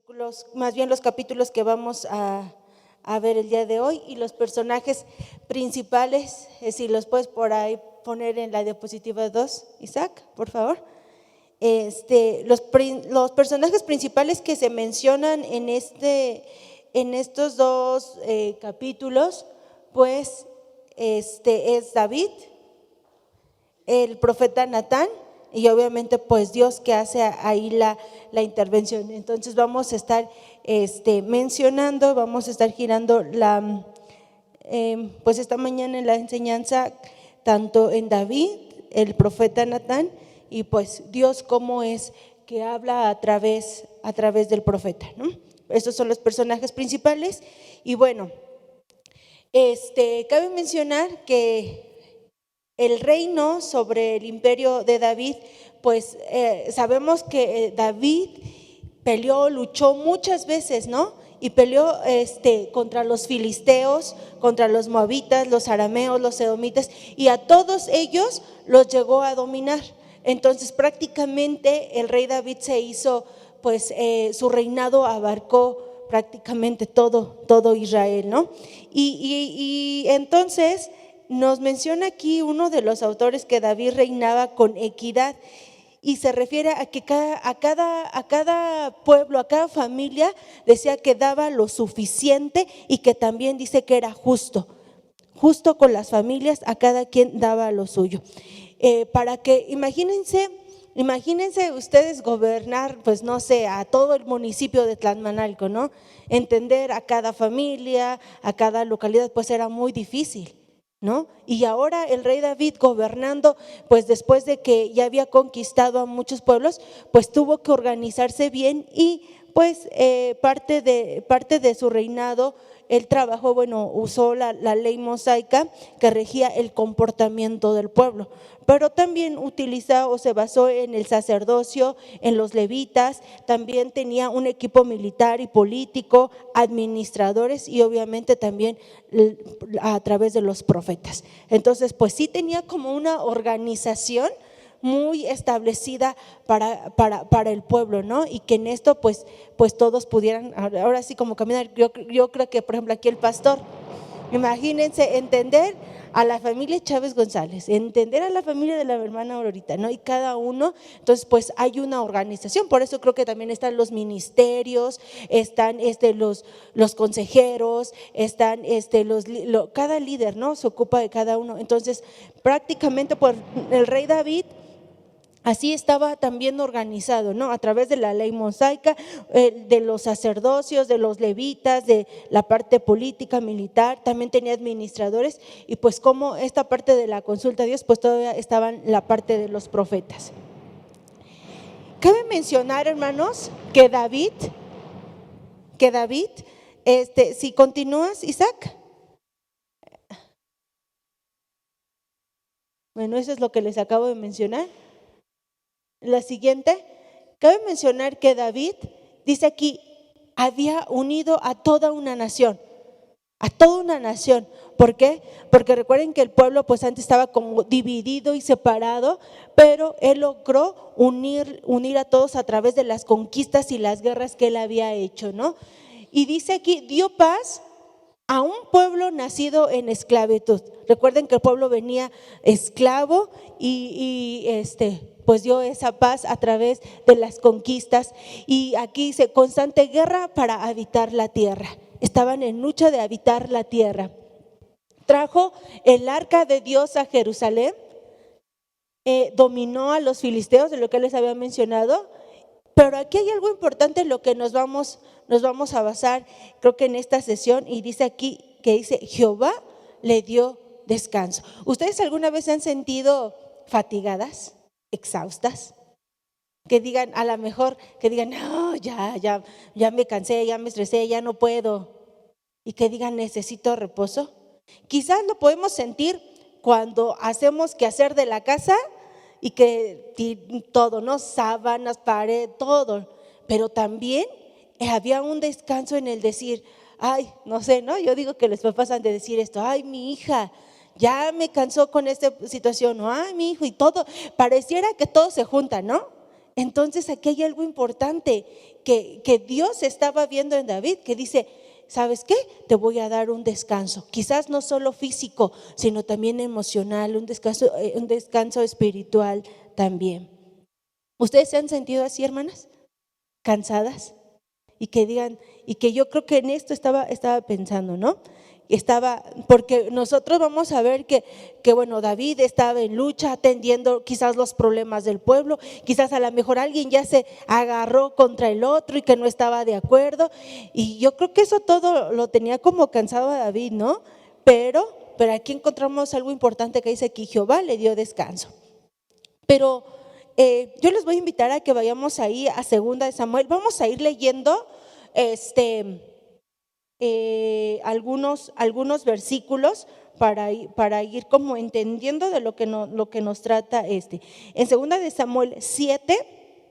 versículos, más bien los capítulos que vamos a ver el día de hoy, y los personajes principales, si los puedes por ahí poner en la diapositiva 2, Isaac, por favor. Los personajes principales que se mencionan en estos dos capítulos, pues es David, el profeta Natán y obviamente pues Dios que hace ahí la intervención. Entonces vamos a estar mencionando, vamos a estar girando pues esta mañana en la enseñanza tanto en David, el profeta Natán, y pues Dios cómo es que habla a través del profeta, ¿no? Estos son los personajes principales. Y bueno, cabe mencionar que el reino sobre el imperio de David, pues sabemos que David luchó muchas veces, ¿no? Y peleó contra los filisteos, contra los moabitas, los arameos, los edomitas, y a todos ellos los llegó a dominar. Entonces prácticamente el rey David se hizo, pues su reinado abarcó prácticamente todo Israel, ¿no? Y entonces nos menciona aquí uno de los autores que David reinaba con equidad, y se refiere a que a cada pueblo, a cada familia decía que daba lo suficiente, y que también dice que era justo con las familias, a cada quien daba lo suyo. Para que imagínense ustedes gobernar, pues no sé, a todo el municipio de Tlalmanalco, ¿no? Entender a cada familia, a cada localidad, pues era muy difícil, ¿no? Y ahora el rey David gobernando, pues después de que ya había conquistado a muchos pueblos, pues tuvo que organizarse bien, y pues parte de su reinado él trabajó, usó la ley mosaica que regía el comportamiento del pueblo, pero también utilizó o se basó en el sacerdocio, en los levitas. También tenía un equipo militar y político, administradores, y obviamente también a través de los profetas. Entonces pues sí tenía como una organización muy establecida para el pueblo, ¿no? Y que en esto pues todos pudieran ahora sí como caminar. Yo creo que por ejemplo aquí el pastor, imagínense entender a la familia Chávez González, entender a la familia de la hermana Aurorita, ¿no? Y cada uno, entonces pues hay una organización. Por eso creo que también están los ministerios, están los consejeros, están cada líder, ¿no? Se ocupa de cada uno. Entonces prácticamente por el rey David así estaba también organizado, ¿no? A través de la ley mosaica, de los sacerdocios, de los levitas, de la parte política, militar, también tenía administradores, y pues como esta parte de la consulta a Dios, pues todavía estaban la parte de los profetas. Cabe mencionar, hermanos, que David, si continúas, Isaac. Bueno, eso es lo que les acabo de mencionar. La siguiente, cabe mencionar que David, dice aquí, había unido a toda una nación. ¿Por qué? Porque recuerden que el pueblo pues antes estaba como dividido y separado, pero él logró unir a todos a través de las conquistas y las guerras que él había hecho, ¿no? Y dice aquí, dio paz a un pueblo nacido en esclavitud. Recuerden que el pueblo venía esclavo, y pues dio esa paz a través de las conquistas. Y aquí dice constante guerra para habitar la tierra. Estaban en lucha de habitar la tierra. Trajo el arca de Dios a Jerusalén, dominó a los filisteos, de lo que les había mencionado. Pero aquí hay algo importante en lo que nos vamos a basar, creo que en esta sesión, y dice aquí que dice Jehová le dio descanso. ¿Ustedes alguna vez se han sentido fatigadas, exhaustas? Que digan, a lo mejor, que digan, no, ya me cansé, ya me estresé, ya no puedo. Y que digan, necesito reposo. Quizás lo podemos sentir cuando hacemos quehacer de la casa, y que todo, ¿no? Sábanas, pared, todo. Pero también había un descanso en el decir, ay, no sé, ¿no? Yo digo que los papás han de decir esto, ay, mi hija ya me cansó con esta situación, o ay, mi hijo, y todo, pareciera que todo se junta, ¿no? Entonces aquí hay algo importante, que Dios estaba viendo en David, que dice, ¿sabes qué? Te voy a dar un descanso, quizás no solo físico, sino también emocional, un descanso espiritual también. ¿Ustedes se han sentido así, hermanas? ¿Cansadas? Y que digan, y que yo creo que en esto estaba pensando, ¿no? Porque nosotros vamos a ver que bueno, David estaba en lucha atendiendo quizás los problemas del pueblo, quizás a lo mejor alguien ya se agarró contra el otro y que no estaba de acuerdo, y yo creo que eso todo lo tenía como cansado a David, ¿no? Pero aquí encontramos algo importante que dice que Jehová le dio descanso. Pero yo les voy a invitar a que vayamos ahí a 2 de Samuel. Vamos a ir leyendo algunos versículos para ir como entendiendo de lo que nos trata En 2 de Samuel 7,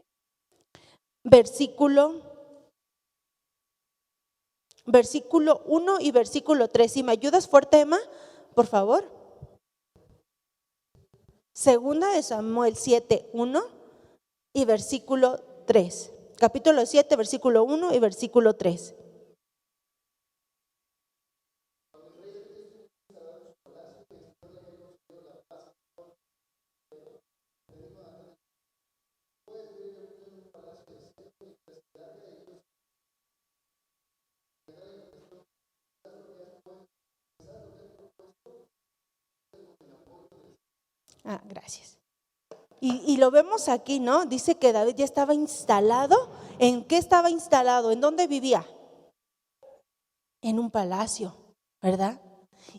versículo 1 y versículo 3. Si me ayudas fuerte, Emma, por favor. 2 de Samuel 7, 1 y versículo 3. Capítulo 7, versículo 1 y versículo 3. Gracias. Y lo vemos aquí, ¿no? Dice que David ya estaba instalado. ¿En qué estaba instalado? ¿En dónde vivía? En un palacio, ¿verdad?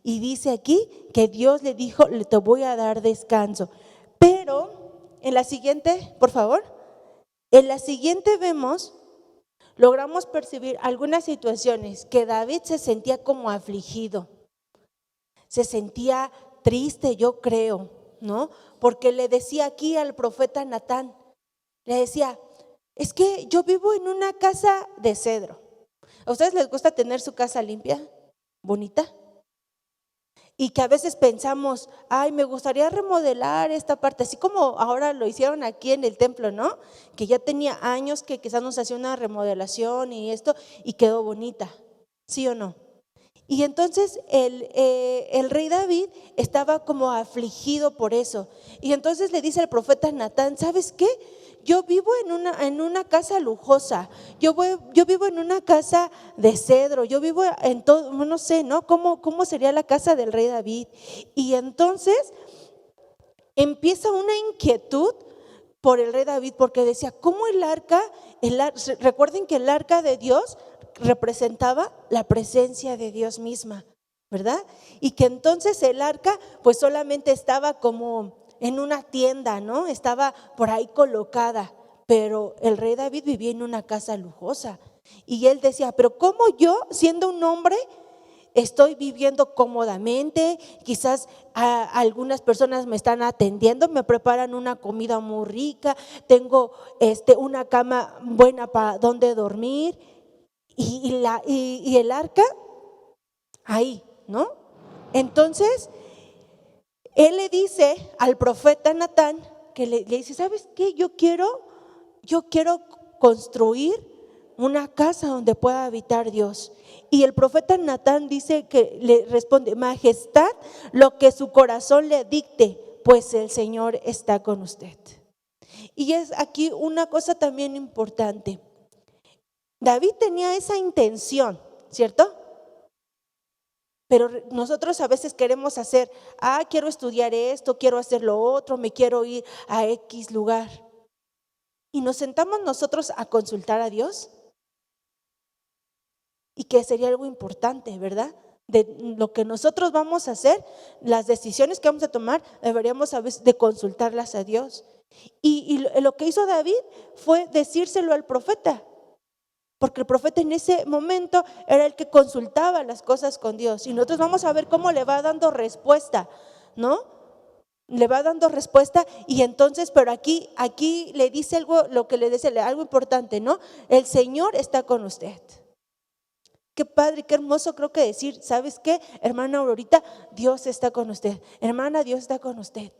Y dice aquí que Dios le dijo, te voy a dar descanso. Pero en la siguiente, por favor, en la siguiente logramos percibir algunas situaciones que David se sentía como afligido, se sentía triste, yo creo, ¿no? Porque le decía aquí al profeta Natán, le decía, es que yo vivo en una casa de cedro. ¿A ustedes les gusta tener su casa limpia, bonita? Y que a veces pensamos, ay, me gustaría remodelar esta parte, así como ahora lo hicieron aquí en el templo, ¿no? Que ya tenía años que quizás nos hacía una remodelación y esto, y quedó bonita, ¿sí o no? Y entonces el rey David estaba como afligido por eso. Y entonces le dice al profeta Natán, ¿sabes qué? Yo vivo en una casa lujosa, yo vivo en una casa de cedro, yo vivo en todo, no sé, ¿no? ¿Cómo sería la casa del rey David? Y entonces empieza una inquietud por el rey David, porque decía, ¿cómo el arca? Recuerden que el arca de Dios representaba la presencia de Dios misma, ¿verdad? Y que entonces el arca pues solamente estaba como en una tienda, ¿no? Estaba por ahí colocada, pero el rey David vivía en una casa lujosa. Y él decía, pero ¿cómo yo, siendo un hombre, estoy viviendo cómodamente? Quizás algunas personas me están atendiendo, me preparan una comida muy rica, tengo una cama buena para donde dormir, y el arca ahí, ¿no? Entonces él le dice al profeta Natán, que le dice, ¿sabes qué? Yo quiero construir una casa donde pueda habitar Dios. Y el profeta Natán dice que le responde, majestad, lo que su corazón le dicte, pues el Señor está con usted. Y es aquí una cosa también importante. David tenía esa intención, ¿cierto? Pero nosotros a veces queremos hacer, quiero estudiar esto, quiero hacer lo otro, me quiero ir a X lugar. Y nos sentamos nosotros a consultar a Dios. Y que sería algo importante, ¿verdad? De lo que nosotros vamos a hacer, las decisiones que vamos a tomar, deberíamos a veces de consultarlas a Dios. Y lo que hizo David fue decírselo al profeta. Porque el profeta en ese momento era el que consultaba las cosas con Dios. Y nosotros vamos a ver cómo le va dando respuesta, ¿no? Le va dando respuesta. Y entonces, pero aquí le dice algo, lo que le dice, algo importante, ¿no? El Señor está con usted. Qué padre, qué hermoso creo que decir, ¿sabes qué? Hermana Aurorita, Dios está con usted. Hermana, Dios está con usted.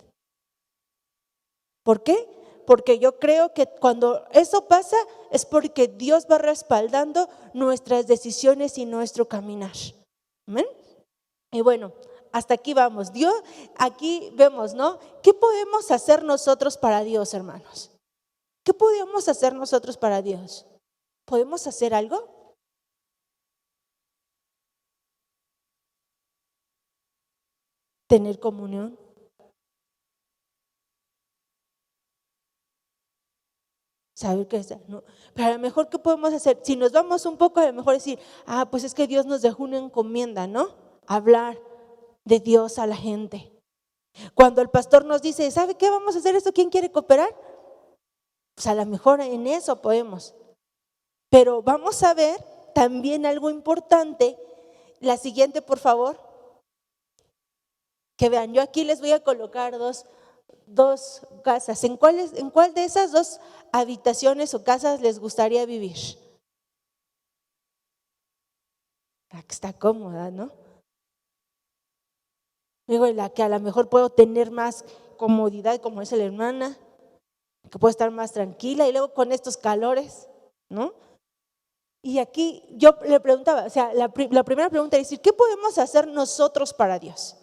¿Por qué? Porque yo creo que cuando eso pasa, es porque Dios va respaldando nuestras decisiones y nuestro caminar. ¿Amén? Y bueno, hasta aquí vamos. Dios, aquí vemos, ¿no? ¿Qué podemos hacer nosotros para Dios, hermanos? ¿Qué podemos hacer nosotros para Dios? ¿Podemos hacer algo? ¿Tener comunión? Saber qué es, ¿no? Pero a lo mejor, ¿qué podemos hacer? Si nos vamos un poco, a lo mejor decir, pues es que Dios nos dejó una encomienda, ¿no? Hablar de Dios a la gente. Cuando el pastor nos dice, ¿sabe qué? Vamos a hacer esto, ¿quién quiere cooperar? Pues a lo mejor en eso podemos. Pero vamos a ver también algo importante. La siguiente, por favor. Que vean, yo aquí les voy a colocar dos casas. ¿En cuál de esas dos habitaciones o casas les gustaría vivir? La que está cómoda, ¿no? Digo, la que a lo mejor puedo tener más comodidad, como es la hermana, que puedo estar más tranquila, y luego con estos calores, ¿no? Y aquí yo le preguntaba, o sea, la primera pregunta es decir, ¿qué podemos hacer nosotros para Dios?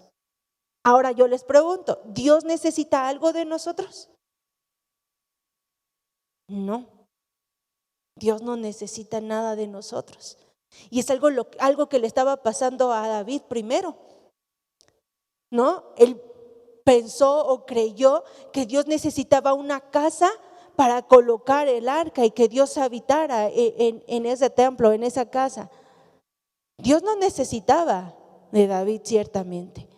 Ahora yo les pregunto, ¿Dios necesita algo de nosotros? No, Dios no necesita nada de nosotros. Y es algo que le estaba pasando a David primero, ¿no? Él pensó o creyó que Dios necesitaba una casa para colocar el arca y que Dios habitara en ese templo, en esa casa. Dios no necesitaba de David ciertamente,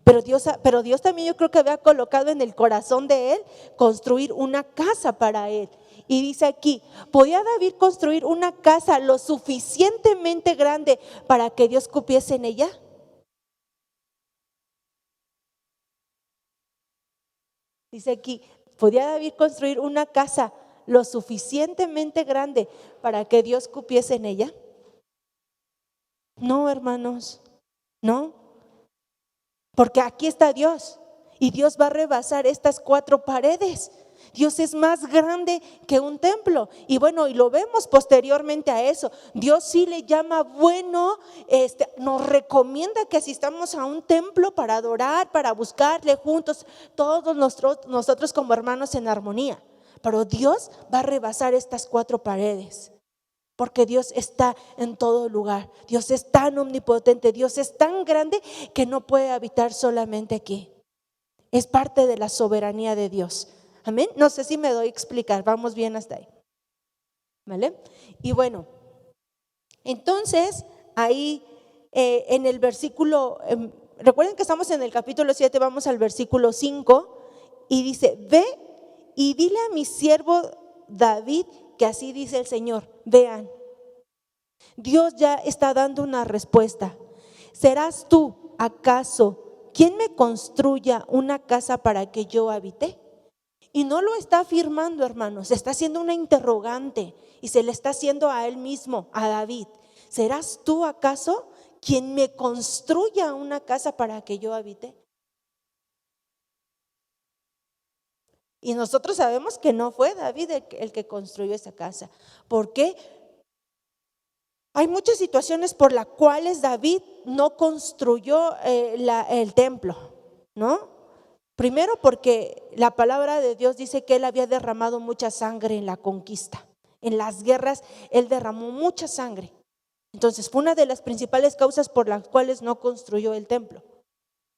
pero Dios también, yo creo que había colocado en el corazón de él construir una casa para él. Y dice aquí, ¿podía David construir una casa lo suficientemente grande para que Dios cupiese en ella? Dice aquí, ¿podía David construir una casa lo suficientemente grande para que Dios cupiese en ella? No, hermanos, no. Porque aquí está Dios y Dios va a rebasar estas 4 paredes. Dios es más grande que un templo. Y bueno, y lo vemos posteriormente a eso. Dios sí le llama bueno, nos recomienda que asistamos a un templo para adorar, para buscarle juntos, todos nosotros como hermanos en armonía. Pero Dios va a rebasar estas 4 paredes. Porque Dios está en todo lugar. Dios es tan omnipotente, Dios es tan grande que no puede habitar solamente aquí. Es parte de la soberanía de Dios. Amén. No sé si me doy a explicar, vamos bien hasta ahí. ¿Vale? Y bueno, entonces ahí en el versículo, recuerden que estamos en el capítulo 7, vamos al versículo 5 y dice, ve y dile a mi siervo David que así dice el Señor. Vean, Dios ya está dando una respuesta. ¿Serás tú acaso quien me construya una casa para que yo habite? Y no lo está afirmando, hermanos, está haciendo una interrogante y se le está haciendo a él mismo, a David. ¿Serás tú acaso quien me construya una casa para que yo habite? Y nosotros sabemos que no fue David el que construyó esa casa. ¿Por qué? Hay muchas situaciones por las cuales David no construyó el templo, ¿no? Primero porque la palabra de Dios dice que él había derramado mucha sangre en la conquista. En las guerras él derramó mucha sangre. Entonces fue una de las principales causas por las cuales no construyó el templo.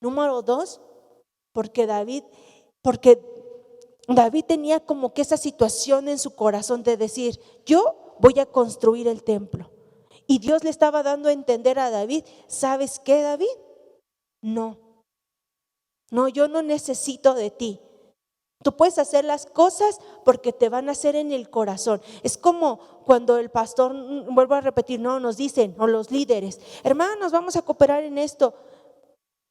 Número 2, porque David tenía como que esa situación en su corazón de decir, yo voy a construir el templo. Y Dios le estaba dando a entender a David, ¿sabes qué, David? No, yo no necesito de ti. Tú puedes hacer las cosas porque te van a hacer en el corazón. Es como cuando el pastor, vuelvo a repetir, no nos dicen, o los líderes, hermanos, vamos a cooperar en esto,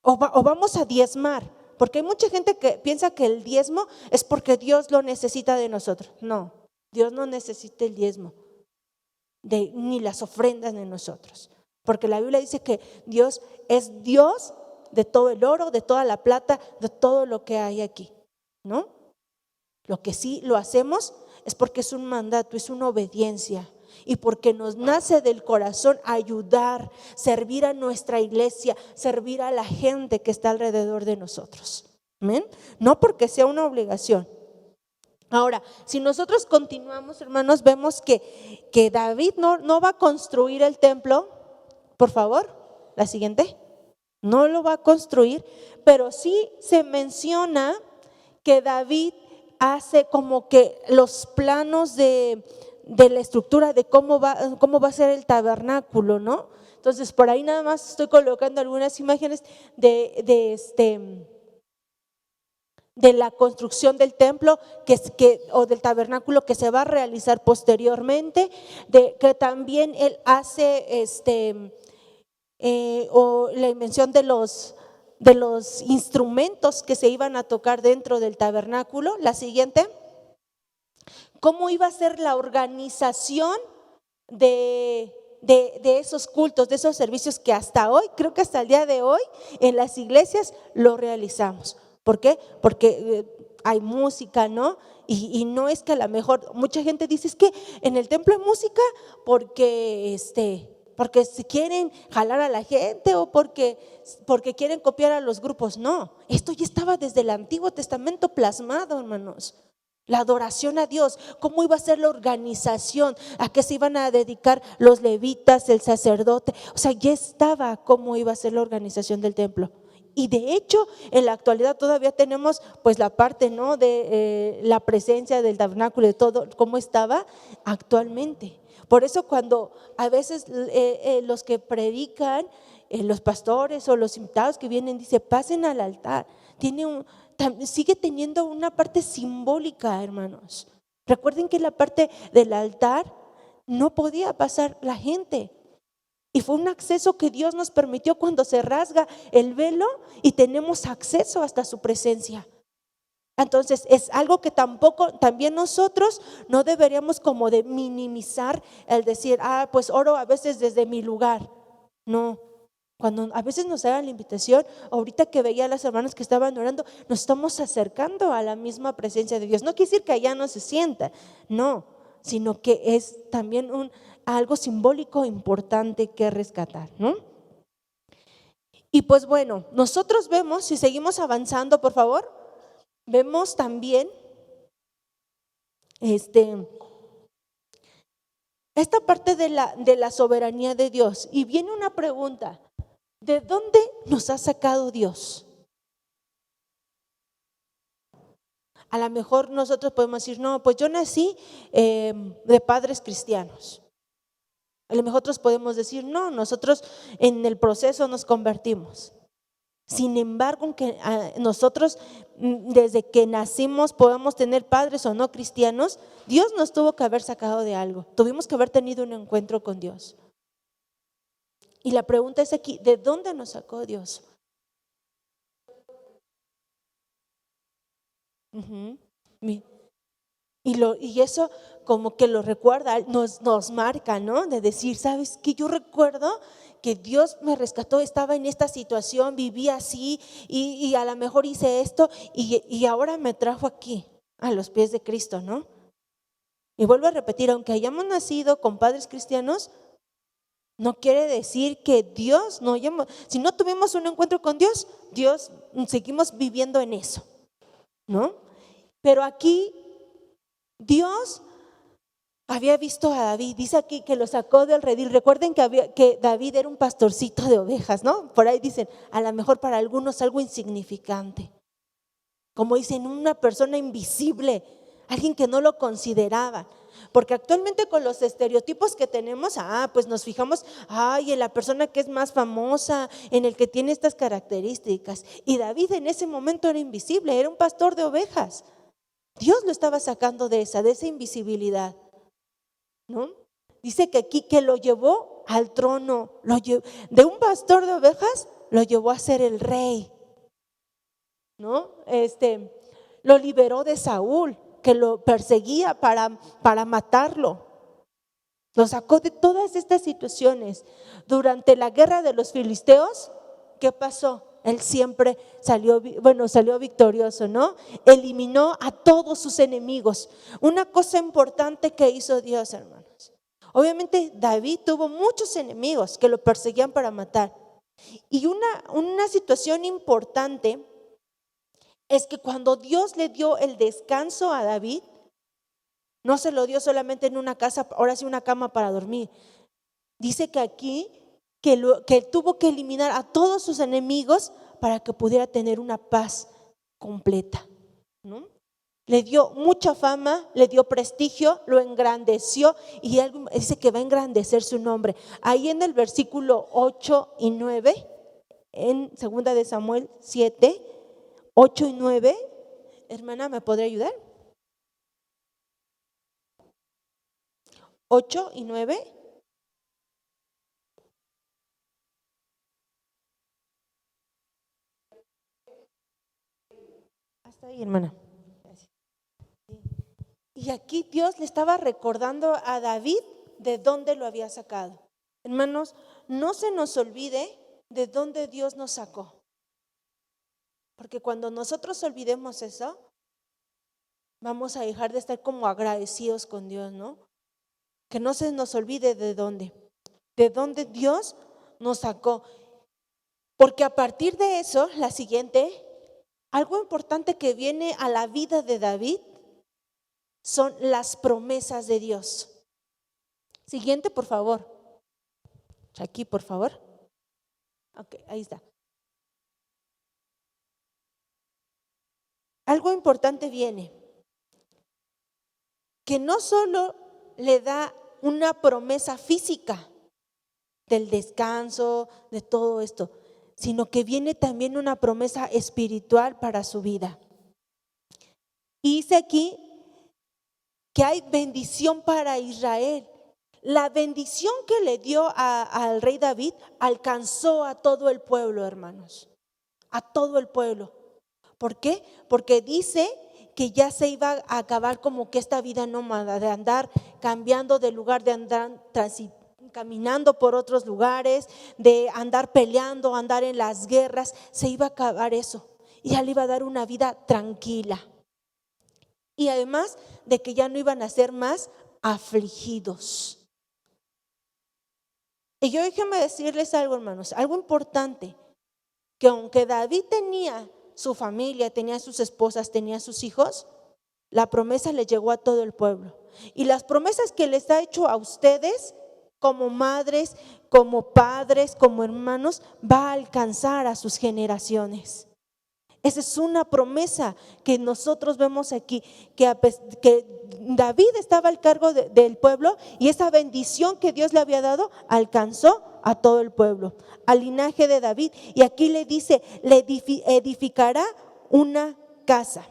o vamos a diezmar. Porque hay mucha gente que piensa que el diezmo es porque Dios lo necesita de nosotros. No, Dios no necesita el diezmo ni las ofrendas de nosotros. Porque la Biblia dice que Dios es Dios de todo el oro, de toda la plata, de todo lo que hay aquí, ¿no? Lo que sí lo hacemos es porque es un mandato, es una obediencia. Y porque nos nace del corazón ayudar, servir a nuestra iglesia, servir a la gente que está alrededor de nosotros. ¿Amén? No porque sea una obligación. Ahora, si nosotros continuamos, hermanos, vemos que David no va a construir el templo. Por favor, la siguiente. No lo va a construir, pero sí se menciona que David hace como que los planos de la estructura de cómo va a ser el tabernáculo, ¿no? Entonces, por ahí nada más estoy colocando algunas imágenes de la construcción del templo o del tabernáculo que se va a realizar posteriormente, de que también él hace o la invención de los instrumentos que se iban a tocar dentro del tabernáculo. La siguiente, cómo iba a ser la organización de esos cultos, de esos servicios que hasta hoy, creo que hasta el día de hoy en las iglesias lo realizamos. ¿Por qué? Porque hay música, ¿no? Y no es que a lo mejor mucha gente dice es que en el templo hay música porque si quieren jalar a la gente o porque quieren copiar a los grupos. No, esto ya estaba desde el Antiguo Testamento plasmado, hermanos. La adoración a Dios, cómo iba a ser la organización, a qué se iban a dedicar los levitas, el sacerdote. O sea, ya estaba cómo iba a ser la organización del templo. Y de hecho, en la actualidad todavía tenemos pues la parte, ¿no?, de la presencia del tabernáculo, de todo, cómo estaba actualmente. Por eso cuando a veces los que predican, los pastores o los invitados que vienen, dice pasen al altar, sigue teniendo una parte simbólica, hermanos. Recuerden que la parte del altar no podía pasar la gente. Y fue un acceso que Dios nos permitió cuando se rasga el velo y tenemos acceso hasta su presencia. Entonces es algo que también nosotros no deberíamos como de minimizar el decir, pues oro a veces desde mi lugar. No, cuando a veces nos hagan la invitación, ahorita que veía a las hermanas que estaban orando, nos estamos acercando a la misma presencia de Dios. No quiere decir que allá no se sienta, no, sino que es también algo simbólico importante que rescatar, ¿no? Y pues bueno, nosotros vemos, si seguimos avanzando, por favor, vemos también esta parte de la soberanía de Dios. Y viene una pregunta, ¿de dónde nos ha sacado Dios? A lo mejor nosotros podemos decir, no, pues yo nací de padres cristianos. A lo mejor otros podemos decir, no, nosotros en el proceso nos convertimos. Sin embargo, aunque nosotros desde que nacimos podemos tener padres o no cristianos, Dios nos tuvo que haber sacado de algo. Tuvimos que haber tenido un encuentro con Dios. Y la pregunta es aquí, ¿de dónde nos sacó Dios? Y eso como que lo recuerda, nos marca, ¿no? De decir, ¿sabes qué? Yo recuerdo que Dios me rescató, estaba en esta situación, viví así y a lo mejor hice esto y ahora me trajo aquí a los pies de Cristo, ¿no? Y vuelvo a repetir, aunque hayamos nacido con padres cristianos, no quiere decir que Dios si no tuvimos un encuentro con Dios, seguimos viviendo en eso, ¿no? Pero aquí Dios había visto a David, dice aquí que lo sacó del redil. Recuerden que David era un pastorcito de ovejas, ¿no? Por ahí dicen, a lo mejor para algunos algo insignificante. Como dicen, una persona invisible, alguien que no lo consideraba. Porque actualmente con los estereotipos que tenemos, pues nos fijamos, en la persona que es más famosa, en el que tiene estas características. Y David en ese momento era invisible, era un pastor de ovejas. Dios lo estaba sacando de esa invisibilidad, ¿no? Dice que aquí que lo llevó al trono, de un pastor de ovejas, lo llevó a ser el rey, ¿no? Lo liberó de Saúl, que lo perseguía para matarlo. Lo sacó de todas estas situaciones. Durante la guerra de los filisteos, ¿qué pasó? él siempre salió victorioso, ¿no? Eliminó a todos sus enemigos. Una cosa importante que hizo Dios, hermanos. Obviamente David tuvo muchos enemigos que lo perseguían para matar. Y una situación importante es que cuando Dios le dio el descanso a David, no se lo dio solamente en una casa, ahora sí una cama para dormir. Dice que aquí que tuvo que eliminar a todos sus enemigos para que pudiera tener una paz completa, ¿no? Le dio mucha fama, le dio prestigio, lo engrandeció y él dice que va a engrandecer su nombre. Ahí en el versículo 8 y 9, en 2 de Samuel 7, 8 y 9, hermana, ¿me podría ayudar? 8 y 9. Hasta ahí, hermana. Gracias. Y aquí Dios le estaba recordando a David de dónde lo había sacado. Hermanos, no se nos olvide de dónde Dios nos sacó. Porque cuando nosotros olvidemos eso, vamos a dejar de estar como agradecidos con Dios, ¿no? Que no se nos olvide de dónde Dios nos sacó. Porque a partir de eso, la siguiente, algo importante que viene a la vida de David son las promesas de Dios. Siguiente, por favor. Aquí, por favor. Ok, ahí está. Algo importante viene, que no solo le da una promesa física del descanso, de todo esto, sino que viene también una promesa espiritual para su vida. Y dice aquí que hay bendición para Israel. La bendición que le dio al rey David alcanzó a todo el pueblo, hermanos, a todo el pueblo. ¿Por qué? Porque dice que ya se iba a acabar como que esta vida nómada de andar cambiando de lugar, de andar caminando por otros lugares, de andar peleando, andar en las guerras. Se iba a acabar eso y ya le iba a dar una vida tranquila. Y además de que ya no iban a ser más afligidos. Y yo déjenme decirles algo, hermanos, algo importante, que aunque David tenía su familia, tenía sus esposas, tenía sus hijos, la promesa le llegó a todo el pueblo. Y las promesas que les ha hecho a ustedes, como madres, como padres, como hermanos, va a alcanzar a sus generaciones. Esa es una promesa que nosotros vemos aquí, que David estaba al cargo del pueblo y esa bendición que Dios le había dado alcanzó a todo el pueblo, al linaje de David. Y aquí le dice, le edificará una casa.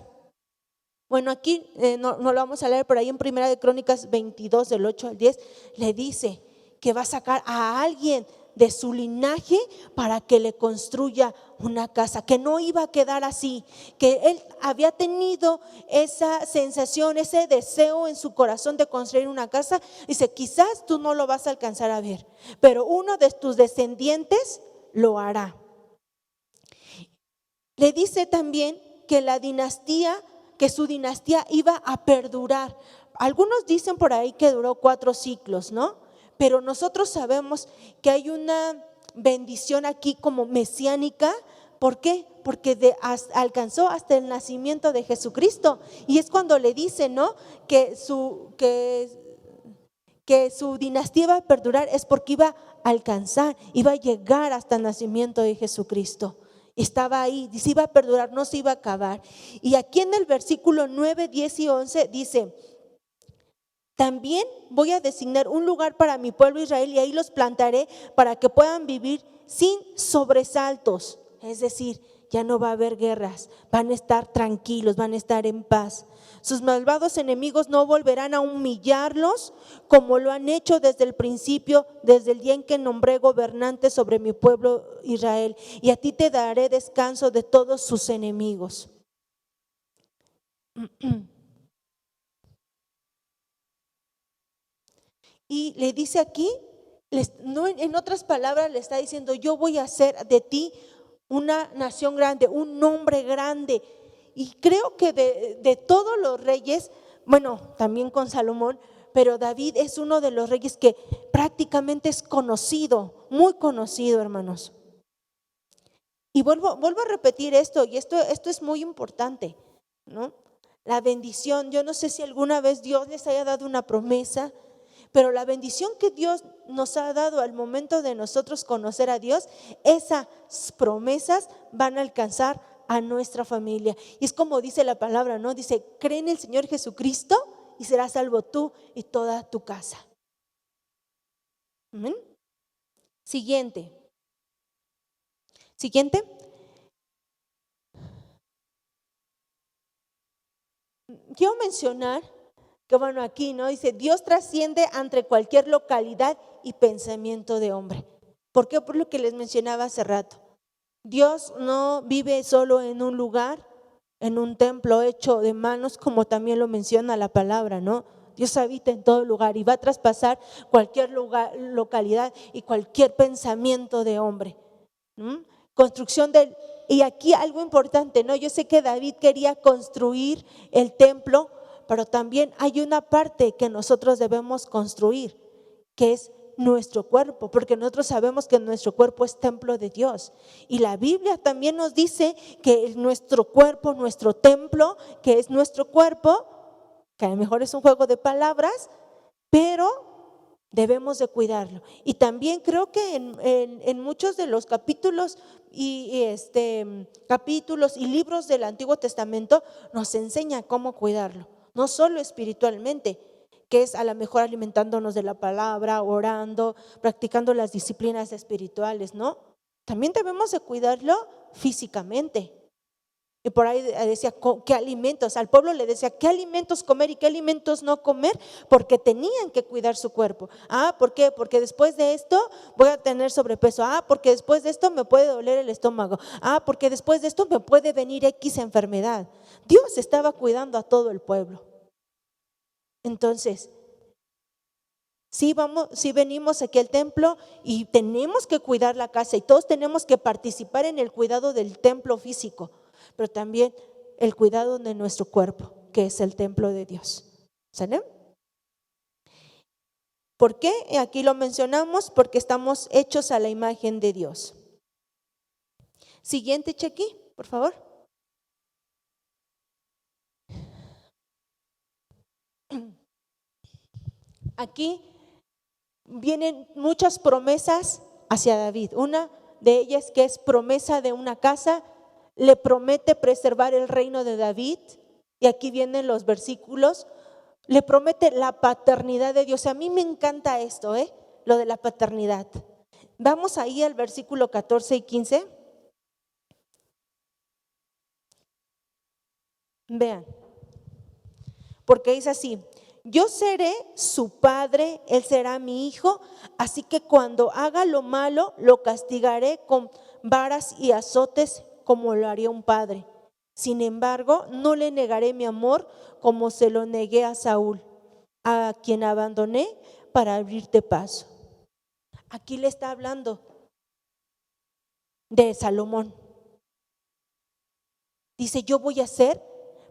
Bueno, aquí no lo vamos a leer, pero ahí en Primera de Crónicas 22, del 8 al 10, le dice que va a sacar a alguien de su linaje para que le construya una casa, que no iba a quedar así, que él había tenido esa sensación, ese deseo en su corazón de construir una casa. Dice, quizás tú no lo vas a alcanzar a ver, pero uno de tus descendientes lo hará. Le dice también que que su dinastía iba a perdurar. Algunos dicen por ahí que duró 4 ciclos, ¿no? Pero nosotros sabemos que hay una bendición aquí como mesiánica. ¿Por qué? Porque alcanzó hasta el nacimiento de Jesucristo. Y es cuando le dice, ¿no? Que su dinastía iba a perdurar, es porque iba a alcanzar, iba a llegar hasta el nacimiento de Jesucristo. Estaba ahí, se iba a perdurar, no se iba a acabar. Y aquí en el versículo 9, 10 y 11 dice: también voy a designar un lugar para mi pueblo Israel y ahí los plantaré para que puedan vivir sin sobresaltos. Es decir, ya no va a haber guerras, van a estar tranquilos, van a estar en paz. Sus malvados enemigos no volverán a humillarlos como lo han hecho desde el principio, desde el día en que nombré gobernante sobre mi pueblo Israel. Y a ti te daré descanso de todos sus enemigos. Y le dice aquí, en otras palabras le está diciendo, yo voy a hacer de ti una nación grande, un nombre grande. Y creo que de todos los reyes, bueno, también con Salomón, pero David es uno de los reyes que prácticamente es conocido, muy conocido, hermanos. Y vuelvo a repetir esto, y esto es muy importante, ¿no? La bendición, yo no sé si alguna vez Dios les haya dado una promesa, pero la bendición que Dios nos ha dado al momento de nosotros conocer a Dios, esas promesas van a alcanzar a nuestra familia. Y es como dice la palabra, ¿no? Dice, cree en el Señor Jesucristo y serás salvo tú y toda tu casa. ¿Amén? Siguiente. Quiero mencionar que bueno, aquí no dice, Dios trasciende ante cualquier localidad y pensamiento de hombre. ¿Por qué? Por lo que les mencionaba hace rato. Dios no vive solo en un lugar, en un templo hecho de manos, como también lo menciona la palabra, ¿no? Dios habita en todo lugar y va a traspasar cualquier lugar, localidad y cualquier pensamiento de hombre. Construcción del, y aquí algo importante, ¿no? Yo sé que David quería construir el templo, pero también hay una parte que nosotros debemos construir, que es nuestro cuerpo, porque nosotros sabemos que nuestro cuerpo es templo de Dios. Y la Biblia también nos dice que nuestro cuerpo, nuestro templo, que es nuestro cuerpo, que a lo mejor es un juego de palabras, pero debemos de cuidarlo. Y también creo que en muchos de los capítulos capítulos y libros del Antiguo Testamento nos enseña cómo cuidarlo, no solo espiritualmente, que es a lo mejor alimentándonos de la palabra, orando, practicando las disciplinas espirituales, ¿no? También debemos de cuidarlo físicamente. Y por ahí decía, ¿qué alimentos? Al pueblo le decía, ¿qué alimentos comer y qué alimentos no comer? Porque tenían que cuidar su cuerpo. ¿Por qué? Porque después de esto voy a tener sobrepeso. Porque después de esto me puede doler el estómago. Porque después de esto me puede venir X enfermedad. Dios estaba cuidando a todo el pueblo. Entonces, sí venimos aquí al templo y tenemos que cuidar la casa y todos tenemos que participar en el cuidado del templo físico, pero también el cuidado de nuestro cuerpo, que es el templo de Dios. ¿Sale? ¿Por qué? Aquí lo mencionamos, porque estamos hechos a la imagen de Dios. Siguiente, Chequi, por favor. Aquí vienen muchas promesas hacia David. Una de ellas que es promesa de una casa, le promete preservar el reino de David. Y aquí vienen los versículos. Le promete la paternidad de Dios. A mí me encanta esto, lo de la paternidad. Vamos ahí al versículo 14 y 15. Vean, porque dice así: yo seré su padre, él será mi hijo, así que cuando haga lo malo, lo castigaré con varas y azotes como lo haría un padre. Sin embargo, no le negaré mi amor como se lo negué a Saúl, a quien abandoné para abrirte paso. Aquí le está hablando de Salomón. Dice, yo voy a ser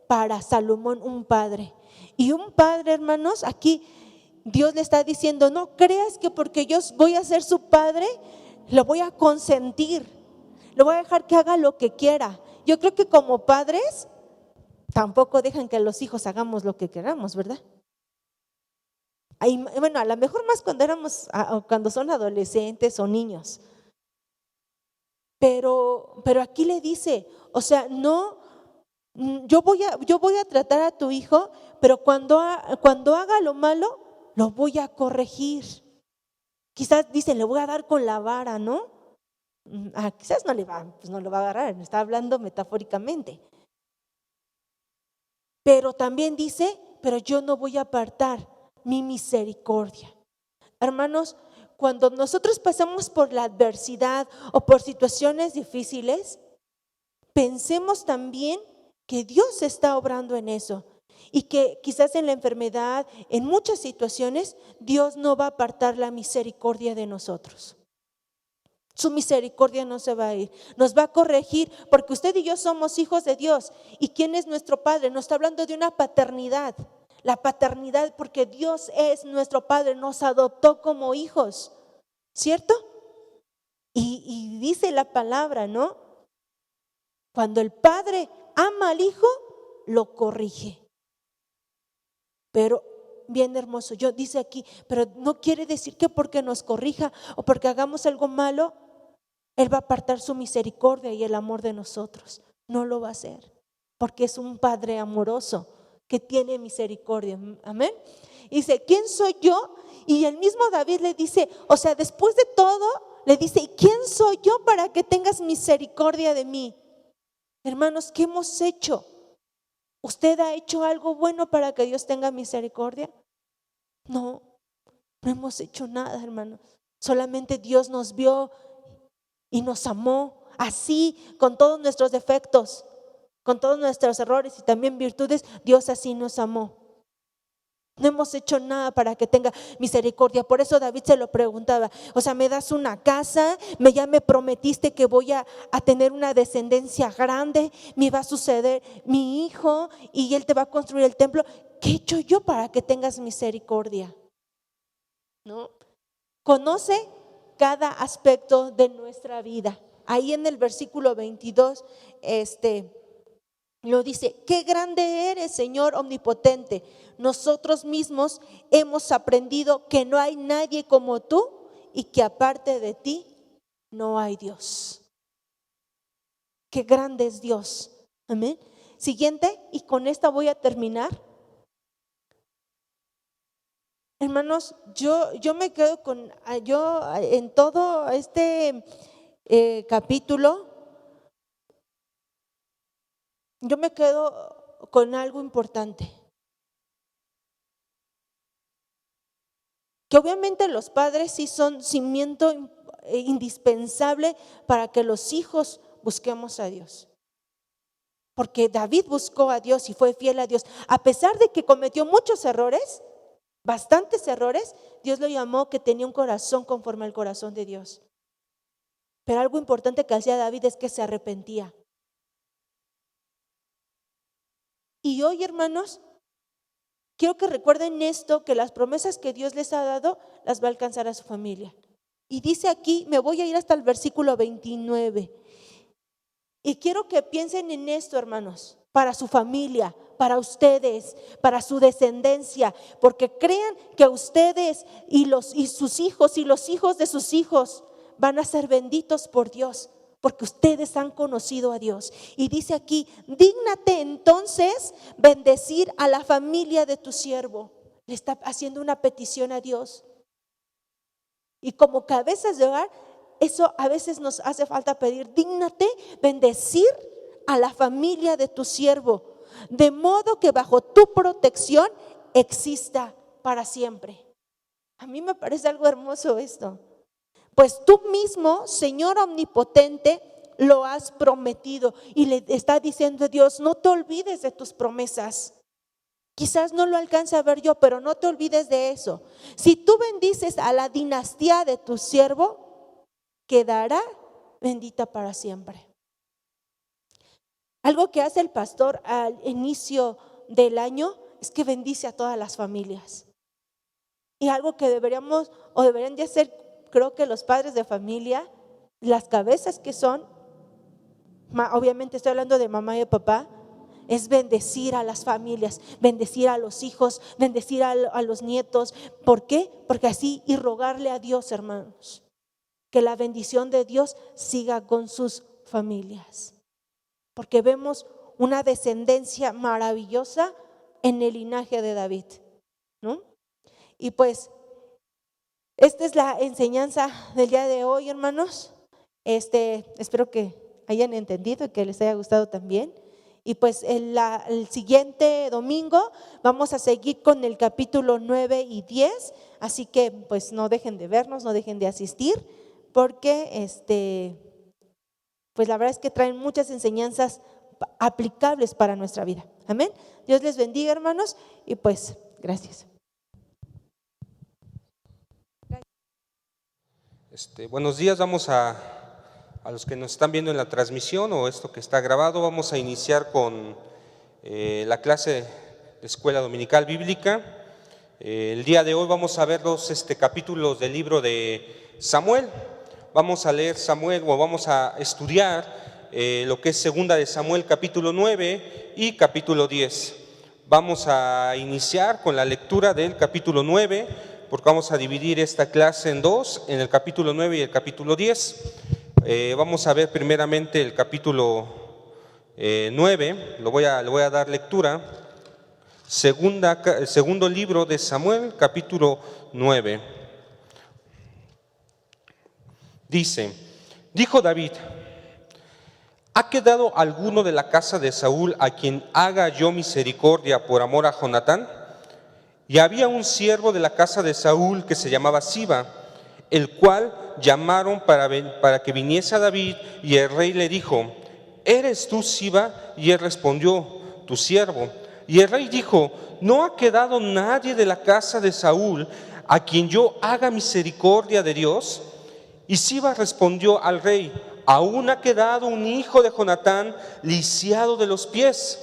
para Salomón un padre. Y un padre, hermanos, aquí Dios le está diciendo, no creas que porque yo voy a ser su padre, lo voy a consentir, lo voy a dejar que haga lo que quiera. Yo creo que como padres tampoco dejan que los hijos hagamos lo que queramos, ¿verdad? Bueno, a lo mejor más cuando son adolescentes o niños. Pero aquí le dice, o sea, no, yo voy a tratar a tu hijo, pero cuando haga lo malo, lo voy a corregir. Quizás dicen, le voy a dar con la vara, ¿no? Quizás no lo va a agarrar, está hablando metafóricamente. Pero también dice, pero yo no voy a apartar mi misericordia. Hermanos, cuando nosotros pasamos por la adversidad o por situaciones difíciles, pensemos también que Dios está obrando en eso y que quizás en la enfermedad, en muchas situaciones, Dios no va a apartar la misericordia de nosotros. Su misericordia no se va a ir, nos va a corregir, porque usted y yo somos hijos de Dios. ¿Y quién es nuestro Padre? Nos está hablando de una paternidad. La paternidad, porque Dios es nuestro Padre, nos adoptó como hijos, ¿cierto? Y dice la palabra, ¿no? Cuando el Padre ama al Hijo, lo corrige. Pero bien hermoso, yo dice aquí, pero no quiere decir que porque nos corrija o porque hagamos algo malo, Él va a apartar su misericordia y el amor de nosotros. No lo va a hacer, porque es un Padre amoroso que tiene misericordia. Amén. Y dice, ¿quién soy yo? Y el mismo David le dice, o sea, después de todo, le dice, ¿y quién soy yo para que tengas misericordia de mí? Hermanos, ¿qué hemos hecho? ¿Usted ha hecho algo bueno para que Dios tenga misericordia? No, no hemos hecho nada, hermanos. Solamente Dios nos vio y nos amó así, con todos nuestros defectos, con todos nuestros errores y también virtudes. Dios así nos amó. No hemos hecho nada para que tenga misericordia. Por eso David se lo preguntaba, o sea, me das una casa, ya me prometiste que voy a tener una descendencia grande, me va a suceder mi hijo y él te va a construir el templo. ¿Qué he hecho yo para que tengas misericordia? ¿No? Conoce cada aspecto de nuestra vida. Ahí en el versículo 22, lo dice, qué grande eres, Señor omnipotente. Nosotros mismos hemos aprendido que no hay nadie como tú y que aparte de ti no hay Dios. Qué grande es Dios. Amén. Siguiente, y con esta voy a terminar. Hermanos, yo me quedo con, yo en todo este capítulo, yo me quedo con algo importante. Que obviamente los padres sí son cimiento indispensable para que los hijos busquemos a Dios. Porque David buscó a Dios y fue fiel a Dios. A pesar de que cometió muchos errores, bastantes errores, Dios lo llamó que tenía un corazón conforme al corazón de Dios. Pero algo importante que hacía David es que se arrepentía. Y hoy, hermanos, quiero que recuerden esto, que las promesas que Dios les ha dado las va a alcanzar a su familia. Y dice aquí, me voy a ir hasta el versículo 29. Y quiero que piensen en esto, hermanos, para su familia, para ustedes, para su descendencia, porque crean que ustedes y sus hijos y los hijos de sus hijos van a ser benditos por Dios, porque ustedes han conocido a Dios. Y dice aquí, dígnate entonces bendecir a la familia de tu siervo. Le está haciendo una petición a Dios. Y como cabezas de hogar, eso a veces nos hace falta pedir, dígnate bendecir a la familia de tu siervo, de modo que bajo tu protección exista para siempre. A mí me parece algo hermoso esto. Pues tú mismo, Señor omnipotente, lo has prometido. Y le está diciendo a Dios, no te olvides de tus promesas. Quizás no lo alcance a ver yo, pero no te olvides de eso. Si tú bendices a la dinastía de tu siervo, quedará bendita para siempre. Algo que hace el pastor al inicio del año es que bendice a todas las familias. Y algo que deberíamos o deberían de hacer, creo que los padres de familia, las cabezas que son, obviamente estoy hablando de mamá y de papá, es bendecir a las familias, bendecir a los hijos, bendecir a los nietos. ¿Por qué? Porque así, y rogarle a Dios, hermanos, que la bendición de Dios siga con sus familias. Porque vemos una descendencia maravillosa en el linaje de David, ¿no? Y pues, esta es la enseñanza del día de hoy, hermanos. Espero que hayan entendido y que les haya gustado también. Y pues el siguiente domingo vamos a seguir con el capítulo 9 y 10. Así que pues no dejen de vernos, no dejen de asistir, porque pues la verdad es que traen muchas enseñanzas aplicables para nuestra vida. Amén. Dios les bendiga, hermanos, y pues gracias. Buenos días, vamos a A los que nos están viendo en la transmisión o esto que está grabado, vamos a iniciar con la clase de Escuela Dominical Bíblica. El día de hoy vamos a ver los capítulos del libro de Samuel. Vamos a leer Samuel o vamos a estudiar lo que es Segunda de Samuel capítulo 9 y capítulo 10. Vamos a iniciar con la lectura del capítulo 9, porque vamos a dividir esta clase en dos, en el capítulo 9 y el capítulo 10. Vamos a ver primeramente el capítulo 9, le voy a dar lectura. Segundo libro de Samuel, capítulo 9. Dice: dijo David: ¿ha quedado alguno de la casa de Saúl a quien haga yo misericordia por amor a Jonatán? Y había un siervo de la casa de Saúl que se llamaba Siba, el cual llamaron para que viniese a David, y el rey le dijo: ¿eres tú Siba? Y él respondió: tu siervo. Y el rey dijo: ¿no ha quedado nadie de la casa de Saúl a quien yo haga misericordia de Dios? Y Siba respondió al rey: aún ha quedado un hijo de Jonatán lisiado de los pies.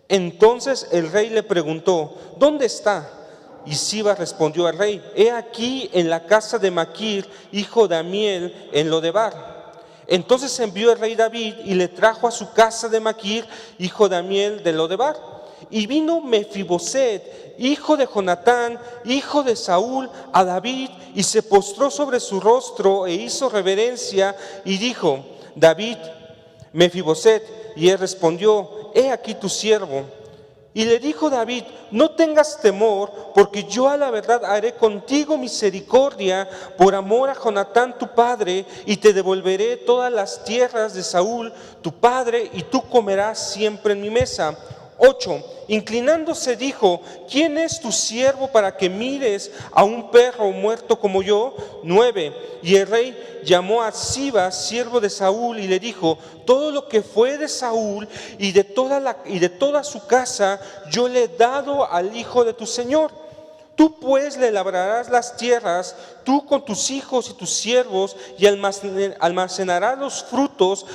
Entonces el rey le preguntó: ¿dónde está? Y Siba respondió al rey: he aquí en la casa de Maquir, hijo de Amiel, en Lodebar. Entonces envió el rey David y le trajo a su casa de Maquir, hijo de Amiel, de Lodebar. Y vino Mefiboset, hijo de Jonatán, hijo de Saúl, a David, y se postró sobre su rostro e hizo reverencia, y dijo: David, Mefiboset. Y él respondió: he aquí tu siervo. Y le dijo David: no tengas temor, porque yo a la verdad haré contigo misericordia por amor a Jonatán tu padre, y te devolveré todas las tierras de Saúl tu padre, y tú comerás siempre en mi mesa. 8. Inclinándose dijo: ¿quién es tu siervo para que mires a un perro muerto como yo? 9. Y el rey llamó a Siba, siervo de Saúl, y le dijo: todo lo que fue de Saúl y de toda su casa yo le he dado al hijo de tu señor. Tú pues le labrarás las tierras, tú con tus hijos y tus siervos, y almacenarás los frutos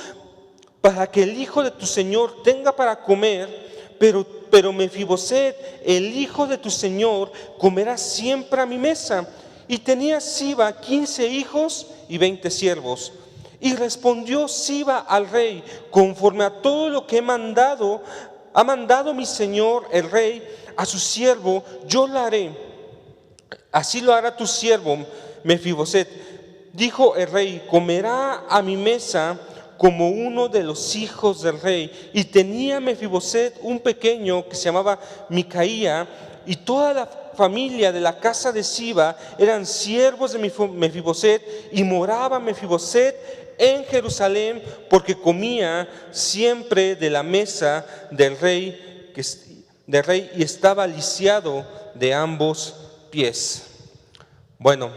para que el hijo de tu señor tenga para comer. Pero Mefiboset, el hijo de tu señor, comerá siempre a mi mesa. Y tenía Siba 15 hijos y 20 siervos. Y respondió Siba al rey: conforme a todo lo que ha mandado mi señor el rey a su siervo, yo lo haré. Así lo hará tu siervo Mefiboset. Dijo el rey: comerá a mi mesa como uno de los hijos del rey. Y tenía Mefiboset un pequeño que se llamaba Micaía, y toda la familia de la casa de Siba eran siervos de Mefiboset, y moraba Mefiboset en Jerusalén, porque comía siempre de la mesa del rey, y estaba lisiado de ambos pies. Bueno,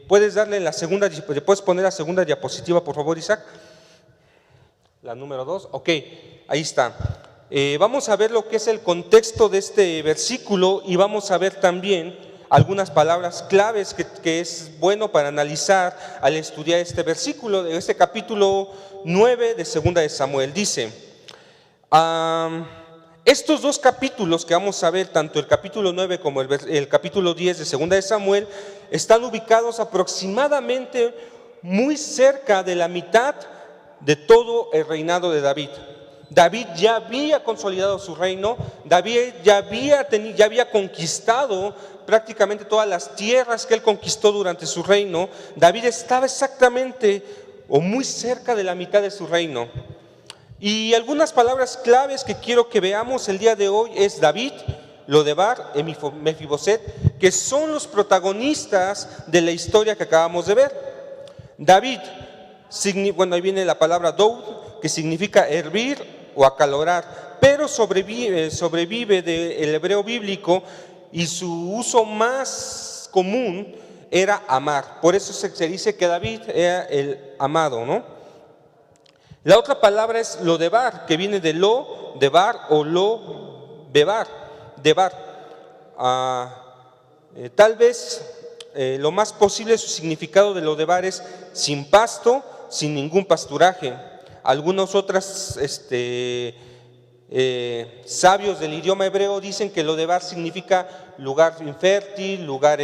¿puedes poner la segunda diapositiva, por favor, Isaac? La número 2. Ok, ahí está. Vamos a ver lo que es el contexto de este versículo, y vamos a ver también algunas palabras claves que es bueno para analizar al estudiar este versículo de este capítulo 9 de Segunda de Samuel. Dice: estos dos capítulos que vamos a ver, tanto el capítulo 9 como el capítulo 10 de Segunda de Samuel, están ubicados aproximadamente muy cerca de la mitad de todo el reinado de David. David ya había consolidado su reino, David ya había conquistado prácticamente todas las tierras que él conquistó durante su reino. David estaba exactamente o muy cerca de la mitad de su reino. Y algunas palabras claves que quiero que veamos el día de hoy es David, Lodebar y Mefiboset, que son los protagonistas de la historia que acabamos de ver. David, ahí viene la palabra Doud, que significa hervir o acalorar, pero sobrevive del hebreo bíblico, y su uso más común era amar. Por eso se dice que David era el amado, ¿no? La otra palabra es Lodebar, que viene de lo, debar o lo, bebar, debar. Tal vez lo más posible su significado de Lodebar es sin pasto, sin ningún pasturaje. Algunos otros sabios del idioma hebreo dicen que Lodebar significa lugar infértil, lugar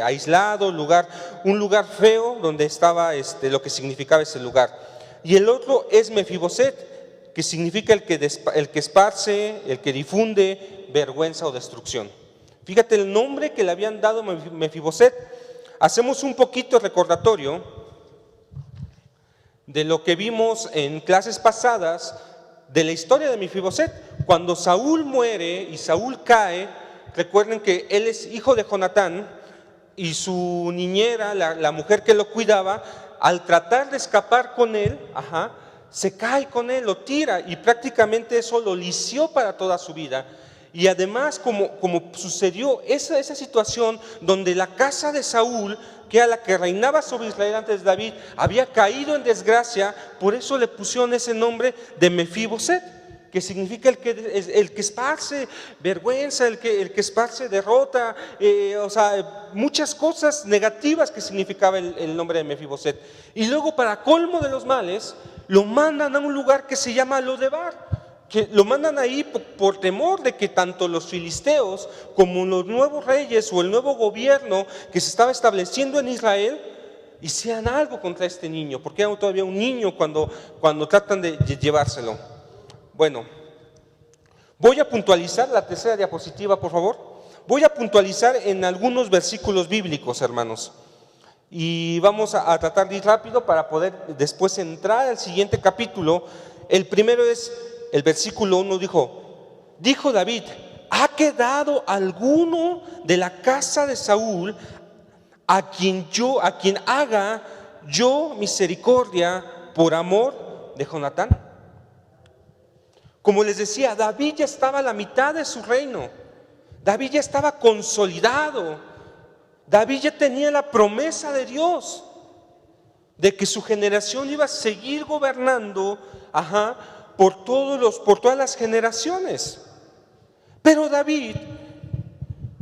aislado, un lugar feo donde estaba lo que significaba ese lugar. Y el otro es Mefiboset, que significa el que esparce, el que difunde vergüenza o destrucción. Fíjate el nombre que le habían dado Mefiboset. Hacemos un poquito recordatorio de lo que vimos en clases pasadas de la historia de Mefiboset. Cuando Saúl muere y Saúl cae, recuerden que él es hijo de Jonatán y su niñera, la mujer que lo cuidaba, al tratar de escapar con él, se cae con él, lo tira y prácticamente eso lo lició para toda su vida. Y además, como sucedió esa situación donde la casa de Saúl, que era la que reinaba sobre Israel antes de David, había caído en desgracia, por eso le pusieron ese nombre de Mefiboset, que significa el que esparce vergüenza, el que esparce derrota, muchas cosas negativas que significaba el nombre de Mefiboset. Y luego, para colmo de los males, lo mandan a un lugar que se llama Lodebar, que lo mandan ahí por temor de que tanto los filisteos como los nuevos reyes o el nuevo gobierno que se estaba estableciendo en Israel hicieran algo contra este niño, porque era todavía un niño cuando tratan de llevárselo. Bueno, voy a puntualizar la tercera diapositiva, por favor. Voy a puntualizar en algunos versículos bíblicos, hermanos, y vamos a tratar de ir rápido para poder después entrar al siguiente capítulo. El primero es el versículo 1, dijo David: ¿ha quedado alguno de la casa de Saúl a quien haga yo misericordia por amor de Jonatán? Como les decía, David ya estaba a la mitad de su reino. David ya estaba consolidado. David ya tenía la promesa de Dios de que su generación iba a seguir gobernando, por todas las generaciones. Pero David,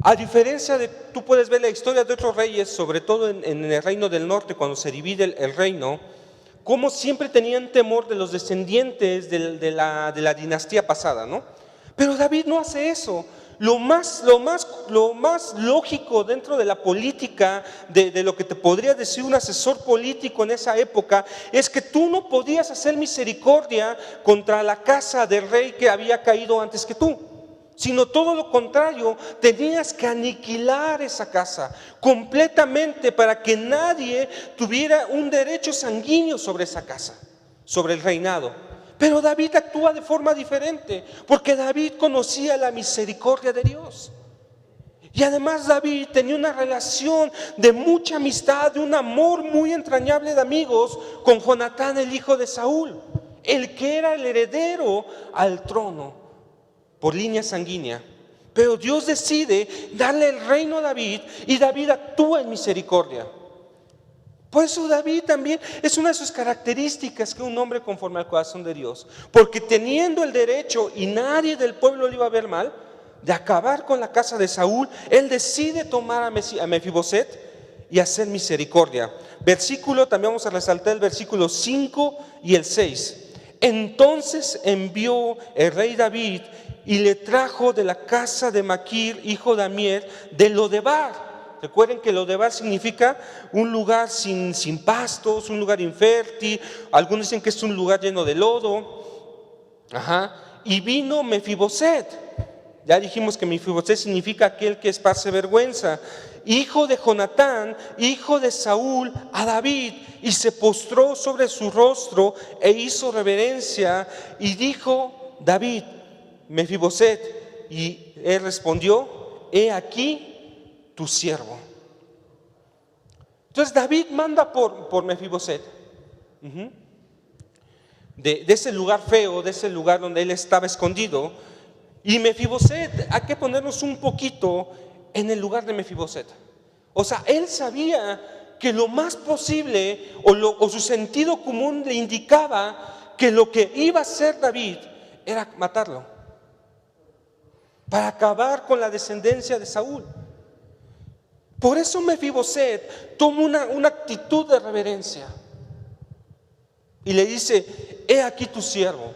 a diferencia de, tú puedes ver la historia de otros reyes, sobre todo en el reino del norte, cuando se divide el reino, como siempre tenían temor de los descendientes de la dinastía pasada, ¿no? Pero David no hace eso. Lo más lógico dentro de la política, de lo que te podría decir un asesor político en esa época, es que tú no podías hacer misericordia contra la casa del rey que había caído antes que tú, sino todo lo contrario, tenías que aniquilar esa casa completamente para que nadie tuviera un derecho sanguíneo sobre esa casa, sobre el reinado. Pero David actúa de forma diferente, porque David conocía la misericordia de Dios. Y además David tenía una relación de mucha amistad, de un amor muy entrañable de amigos con Jonatán, el hijo de Saúl, el que era el heredero al trono por línea sanguínea. Pero Dios decide darle el reino a David y David actúa en misericordia. Por eso David también es una de sus características, que un hombre conforme al corazón de Dios, porque teniendo el derecho, y nadie del pueblo le iba a ver mal, de acabar con la casa de Saúl, él decide tomar a Mefiboset y hacer misericordia. También vamos a resaltar el versículo 5 y el 6. Entonces envió el rey David y le trajo de la casa de Maquir, hijo de Amiel, de Lodebar. Recuerden que Lodebar significa un lugar sin pastos, un lugar infértil. Algunos dicen que es un lugar lleno de lodo. Y vino Mefiboset. Ya dijimos que Mefiboset significa aquel que esparce vergüenza. Hijo de Jonatán, hijo de Saúl, a David, y se postró sobre su rostro e hizo reverencia. Y dijo David: Mefiboset. Y él respondió: he aquí tu siervo. Entonces David manda por Mefiboset de ese lugar feo, de ese lugar donde él estaba escondido. Y Mefiboset, hay que ponernos un poquito en el lugar de Mefiboset. O sea, él sabía que lo más posible, o su sentido común le indicaba que lo que iba a hacer David era matarlo, para acabar con la descendencia de Saúl. Por eso Mefiboset toma una actitud de reverencia y le dice: he aquí tu siervo.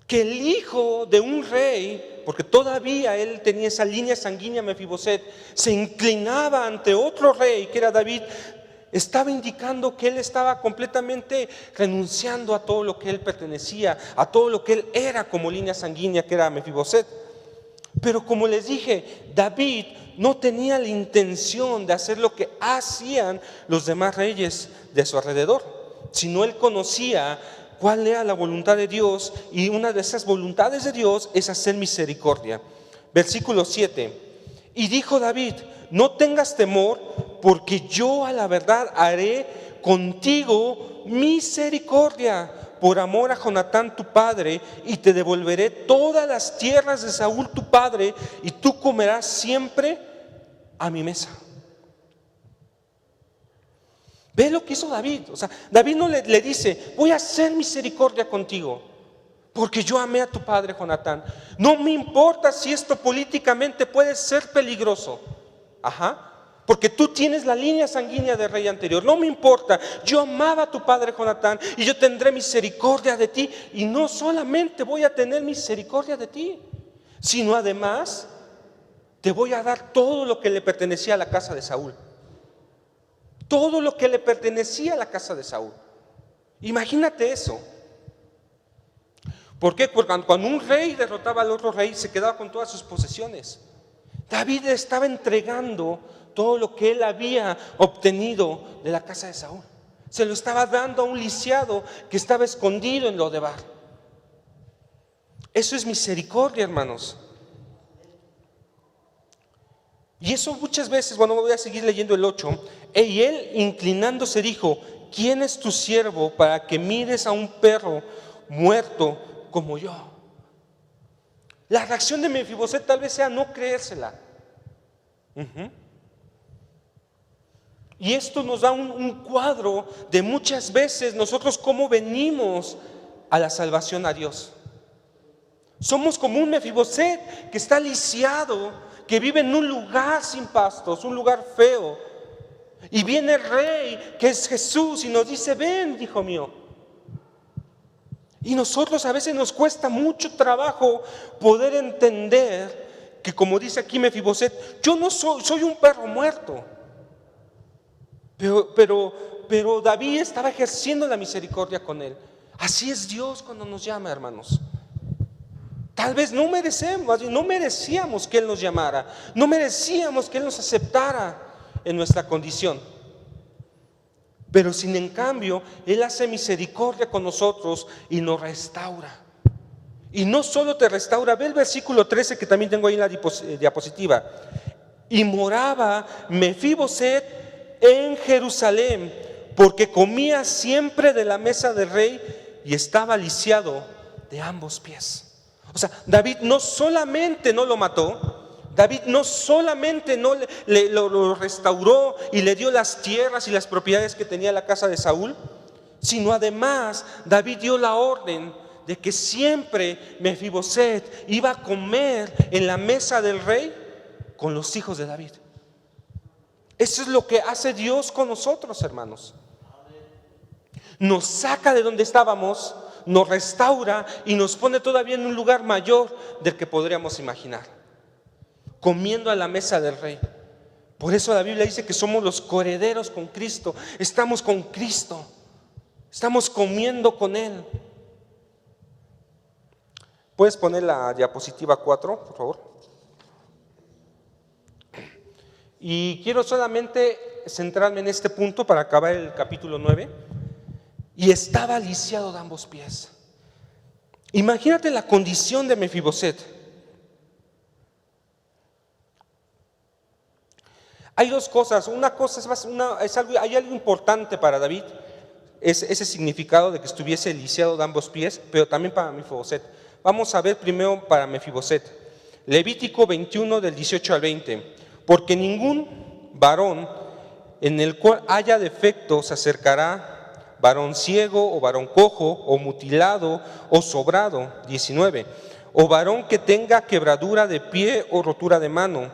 Que el hijo de un rey, porque todavía él tenía esa línea sanguínea, Mefiboset, se inclinaba ante otro rey que era David, estaba indicando que él estaba completamente renunciando a todo lo que él pertenecía, a todo lo que él era como línea sanguínea, que era Mefiboset. Pero como les dije, David no tenía la intención de hacer lo que hacían los demás reyes de su alrededor, sino él conocía cuál era la voluntad de Dios, y una de esas voluntades de Dios es hacer misericordia. Versículo 7. Y dijo David: no tengas temor, porque yo a la verdad haré contigo misericordia por amor a Jonatán tu padre, y te devolveré todas las tierras de Saúl tu padre, y tú comerás siempre a mi mesa. Ve lo que hizo David. O sea, David no le dice: voy a hacer misericordia contigo porque yo amé a tu padre Jonatán. No me importa si esto políticamente puede ser peligroso, porque tú tienes la línea sanguínea del rey anterior. No me importa, yo amaba a tu padre Jonatán y yo tendré misericordia de ti. Y no solamente voy a tener misericordia de ti, sino además te voy a dar todo lo que le pertenecía a la casa de Saúl. Todo lo que le pertenecía a la casa de Saúl. Imagínate eso. ¿Por qué? Porque cuando un rey derrotaba al otro rey, se quedaba con todas sus posesiones. David estaba entregando todo lo que él había obtenido de la casa de Saúl. Se lo estaba dando a un lisiado que estaba escondido en Lodebar. Eso es misericordia, hermanos. Y eso muchas veces, bueno, voy a seguir leyendo el 8. Y él, inclinándose, dijo: ¿quién es tu siervo para que mires a un perro muerto como yo? La reacción de Mefiboset tal vez sea no creérsela. Y esto nos da un cuadro de muchas veces nosotros cómo venimos a la salvación a Dios. Somos como un Mefiboset que está lisiado, que vive en un lugar sin pastos, un lugar feo. Y viene el rey, que es Jesús, y nos dice: ven, hijo mío. Y nosotros a veces nos cuesta mucho trabajo poder entender que, como dice aquí Mefiboset, yo no soy un perro muerto. Pero David estaba ejerciendo la misericordia con él. Así es Dios cuando nos llama, hermanos. Tal vez no merecíamos que Él nos llamara, no merecíamos que Él nos aceptara en nuestra condición. Pero sin en cambio, Él hace misericordia con nosotros y nos restaura. Y no solo te restaura, ve el versículo 13 que también tengo ahí en la diapositiva. Y moraba Mefiboset en Jerusalén, porque comía siempre de la mesa del rey y estaba lisiado de ambos pies. O sea, David no solamente no lo mató, David no solamente no lo restauró y le dio las tierras y las propiedades que tenía la casa de Saúl, sino además David dio la orden de que siempre Mefiboset iba a comer en la mesa del rey con los hijos de David. Eso es lo que hace Dios con nosotros, hermanos. Nos saca de donde estábamos, nos restaura y nos pone todavía en un lugar mayor del que podríamos imaginar, comiendo a la mesa del rey. Por eso la Biblia dice que somos los coherederos con Cristo. Estamos con Cristo, estamos comiendo con Él. ¿Puedes poner la diapositiva 4, por favor? Y quiero solamente centrarme en este punto para acabar el capítulo 9. Y estaba lisiado de ambos pies. Imagínate la condición de Mefiboset. Hay dos cosas. Una cosa hay algo importante para David, es ese significado de que estuviese lisiado de ambos pies, pero también para Mefiboset. Vamos a ver primero para Mefiboset. Levítico 21 del 18 al 20. Porque ningún varón en el cual haya defecto se acercará, varón ciego o varón cojo o mutilado o sobrado. 19. O varón que tenga quebradura de pie o rotura de mano,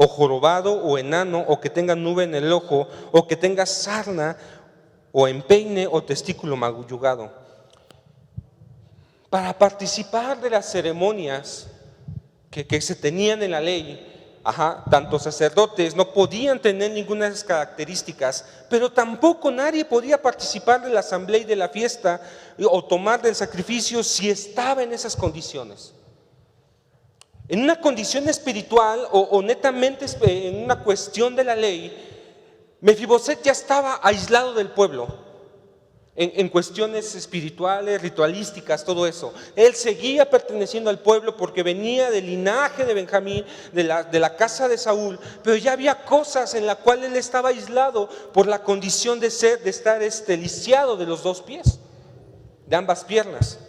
o jorobado, o enano, o que tenga nube en el ojo, o que tenga sarna, o empeine, o testículo mayugado. Para participar de las ceremonias que se tenían en la ley, tanto sacerdotes no podían tener ninguna de esas características, pero tampoco nadie podía participar de la asamblea y de la fiesta o tomar del sacrificio si estaba en esas condiciones. En una condición espiritual o netamente en una cuestión de la ley, Mefiboset ya estaba aislado del pueblo. En cuestiones espirituales, ritualísticas, todo eso. Él seguía perteneciendo al pueblo porque venía del linaje de Benjamín, de la casa de Saúl, pero ya había cosas en las cuales él estaba aislado por la condición de estar lisiado de los dos pies, de ambas piernas.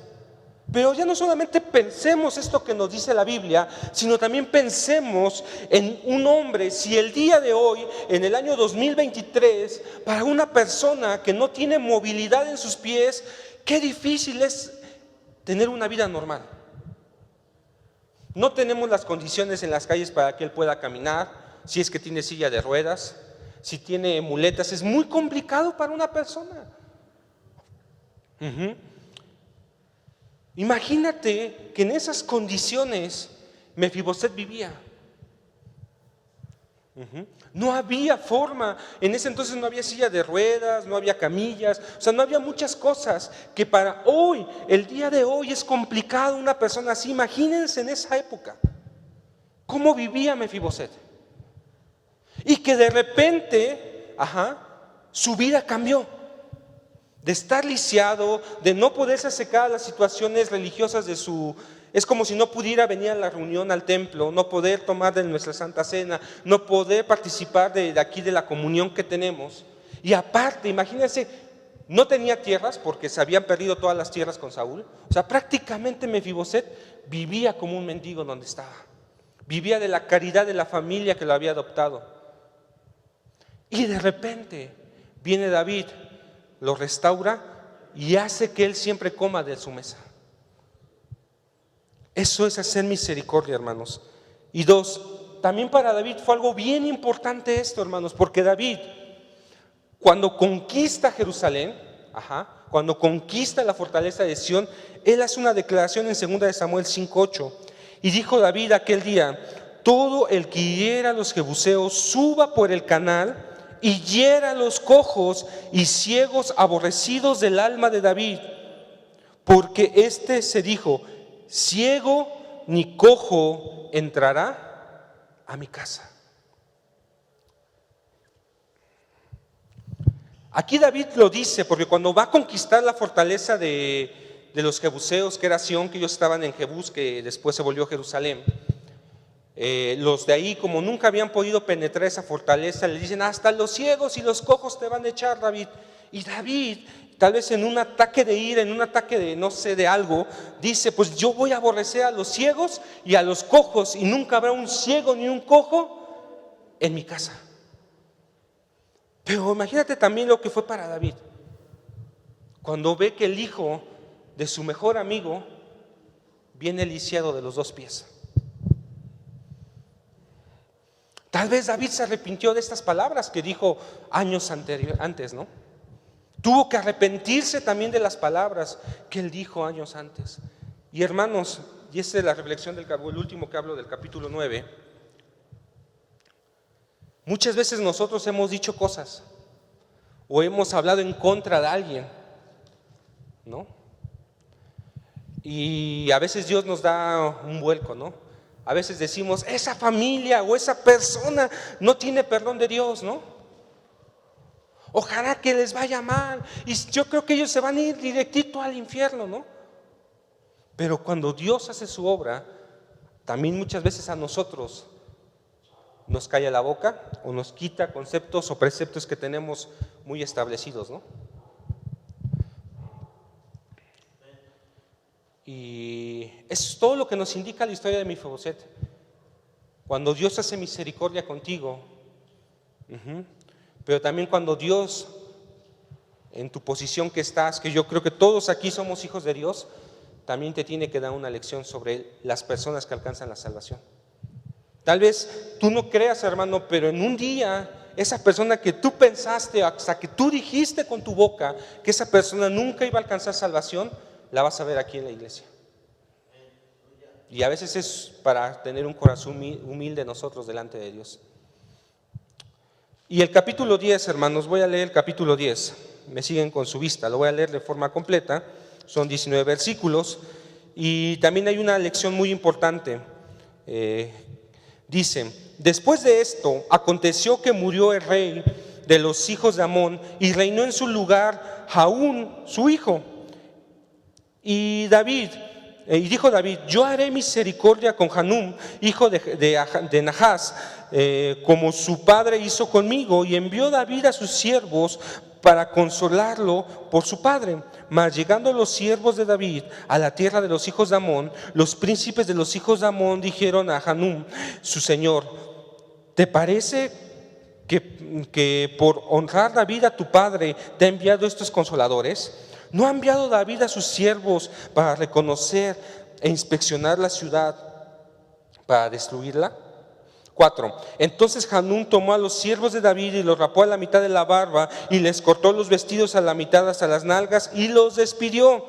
Pero ya no solamente pensemos esto que nos dice la Biblia, sino también pensemos en un hombre. Si el día de hoy, en el año 2023, para una persona que no tiene movilidad en sus pies, qué difícil es tener una vida normal. No tenemos las condiciones en las calles para que él pueda caminar, si es que tiene silla de ruedas, si tiene muletas, es muy complicado para una persona. Imagínate que en esas condiciones Mefiboset vivía. No había forma, en ese entonces no había silla de ruedas, no había camillas, o sea, no había muchas cosas que para hoy, el día de hoy es complicado una persona así. Imagínense en esa época, cómo vivía Mefiboset. Y que de repente, su vida cambió. De estar lisiado, de no poderse acercar a las situaciones religiosas es como si no pudiera venir a la reunión al templo, no poder tomar de nuestra Santa Cena, no poder participar de aquí de la comunión que tenemos. Y aparte, imagínense, no tenía tierras porque se habían perdido todas las tierras con Saúl. O sea, prácticamente Mefiboset vivía como un mendigo donde estaba. Vivía de la caridad de la familia que lo había adoptado. Y de repente viene David, lo restaura y hace que él siempre coma de su mesa. Eso es hacer misericordia, hermanos. Y dos, también para David fue algo bien importante esto, hermanos, porque David, cuando conquista Jerusalén, cuando conquista la fortaleza de Sión, él hace una declaración en 2 de Samuel 5:8. Y dijo David aquel día: todo el que hiera a los jebuseos suba por el canal y hiera a los cojos y ciegos aborrecidos del alma de David, porque se dijo: ciego ni cojo entrará a mi casa. Aquí David lo dice porque cuando va a conquistar la fortaleza de los jebuseos, que era Sión, que ellos estaban en Jebús, que después se volvió Jerusalén, los de ahí, como nunca habían podido penetrar esa fortaleza, le dicen: hasta los ciegos y los cojos te van a echar, David. Y David, tal vez en un ataque de ira, en un ataque de no sé, de algo, dice: pues yo voy a aborrecer a los ciegos y a los cojos, y nunca habrá un ciego ni un cojo en mi casa. Pero imagínate también lo que fue para David, cuando ve que el hijo de su mejor amigo viene lisiado de los dos pies. Tal vez David se arrepintió de estas palabras que dijo años antes, ¿no? Tuvo que arrepentirse también de las palabras que él dijo años antes. Y hermanos, y esa es la reflexión el último que hablo del capítulo 9. Muchas veces nosotros hemos dicho cosas o hemos hablado en contra de alguien, ¿no? Y a veces Dios nos da un vuelco, ¿no? A veces decimos: esa familia o esa persona no tiene perdón de Dios, ¿no? Ojalá que les vaya mal, y yo creo que ellos se van a ir directito al infierno, ¿no? Pero cuando Dios hace su obra, también muchas veces a nosotros nos calla la boca o nos quita conceptos o preceptos que tenemos muy establecidos, ¿no? Y eso es todo lo que nos indica la historia de Mefiboset. Cuando Dios hace misericordia contigo, pero también cuando Dios, en tu posición que estás, que yo creo que todos aquí somos hijos de Dios, también te tiene que dar una lección sobre las personas que alcanzan la salvación. Tal vez tú no creas, hermano, pero en un día esa persona que tú pensaste, hasta que tú dijiste con tu boca que esa persona nunca iba a alcanzar salvación, la vas a ver aquí en la iglesia. Y a veces es para tener un corazón humilde nosotros delante de Dios. Y el capítulo 10, hermanos, voy a leer el capítulo 10. Me siguen con su vista, lo voy a leer de forma completa. Son 19 versículos. Y también hay una lección muy importante. Dice: después de esto, aconteció que murió el rey de los hijos de Amón y reinó en su lugar Jaún, su hijo. Y dijo David: yo haré misericordia con Hanún, hijo de Nahás, como su padre hizo conmigo. Y envió David a sus siervos para consolarlo por su padre. Mas llegando los siervos de David a la tierra de los hijos de Amón, los príncipes de los hijos de Amón dijeron a Hanún, su señor: ¿te parece que por honrar David a tu padre te ha enviado estos consoladores? ¿No ha enviado David a sus siervos para reconocer e inspeccionar la ciudad para destruirla? 4. Entonces Hanún tomó a los siervos de David y los rapó a la mitad de la barba y les cortó los vestidos a la mitad hasta las nalgas y los despidió.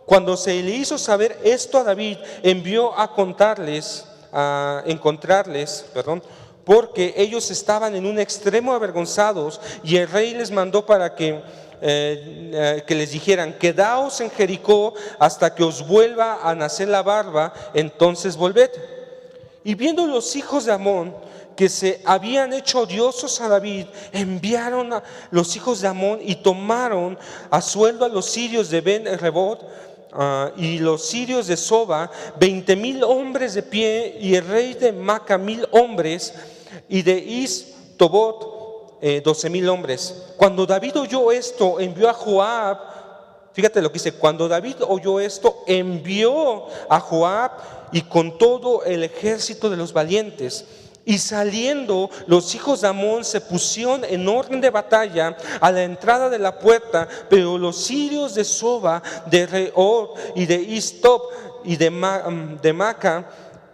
Cuando se le hizo saber esto a David, envió a encontrarles, porque ellos estaban en un extremo avergonzados, y el rey les mandó para que les dijeran: quedaos en Jericó hasta que os vuelva a nacer la barba, entonces volved. Y viendo los hijos de Amón que se habían hecho odiosos a David, enviaron a los hijos de Amón y tomaron a sueldo a los sirios de Ben-rebot y los sirios de Soba, 20,000 hombres de pie, y el rey de Maca 1,000 hombres, y de Is-Tobot 12,000 hombres. Cuando David oyó esto, envió a Joab. Fíjate lo que dice: cuando David oyó esto, envió a Joab y con todo el ejército de los valientes. Y saliendo, los hijos de Amón se pusieron en orden de batalla a la entrada de la puerta, pero los sirios de Soba, de Reor y de Is-Tob y de Maca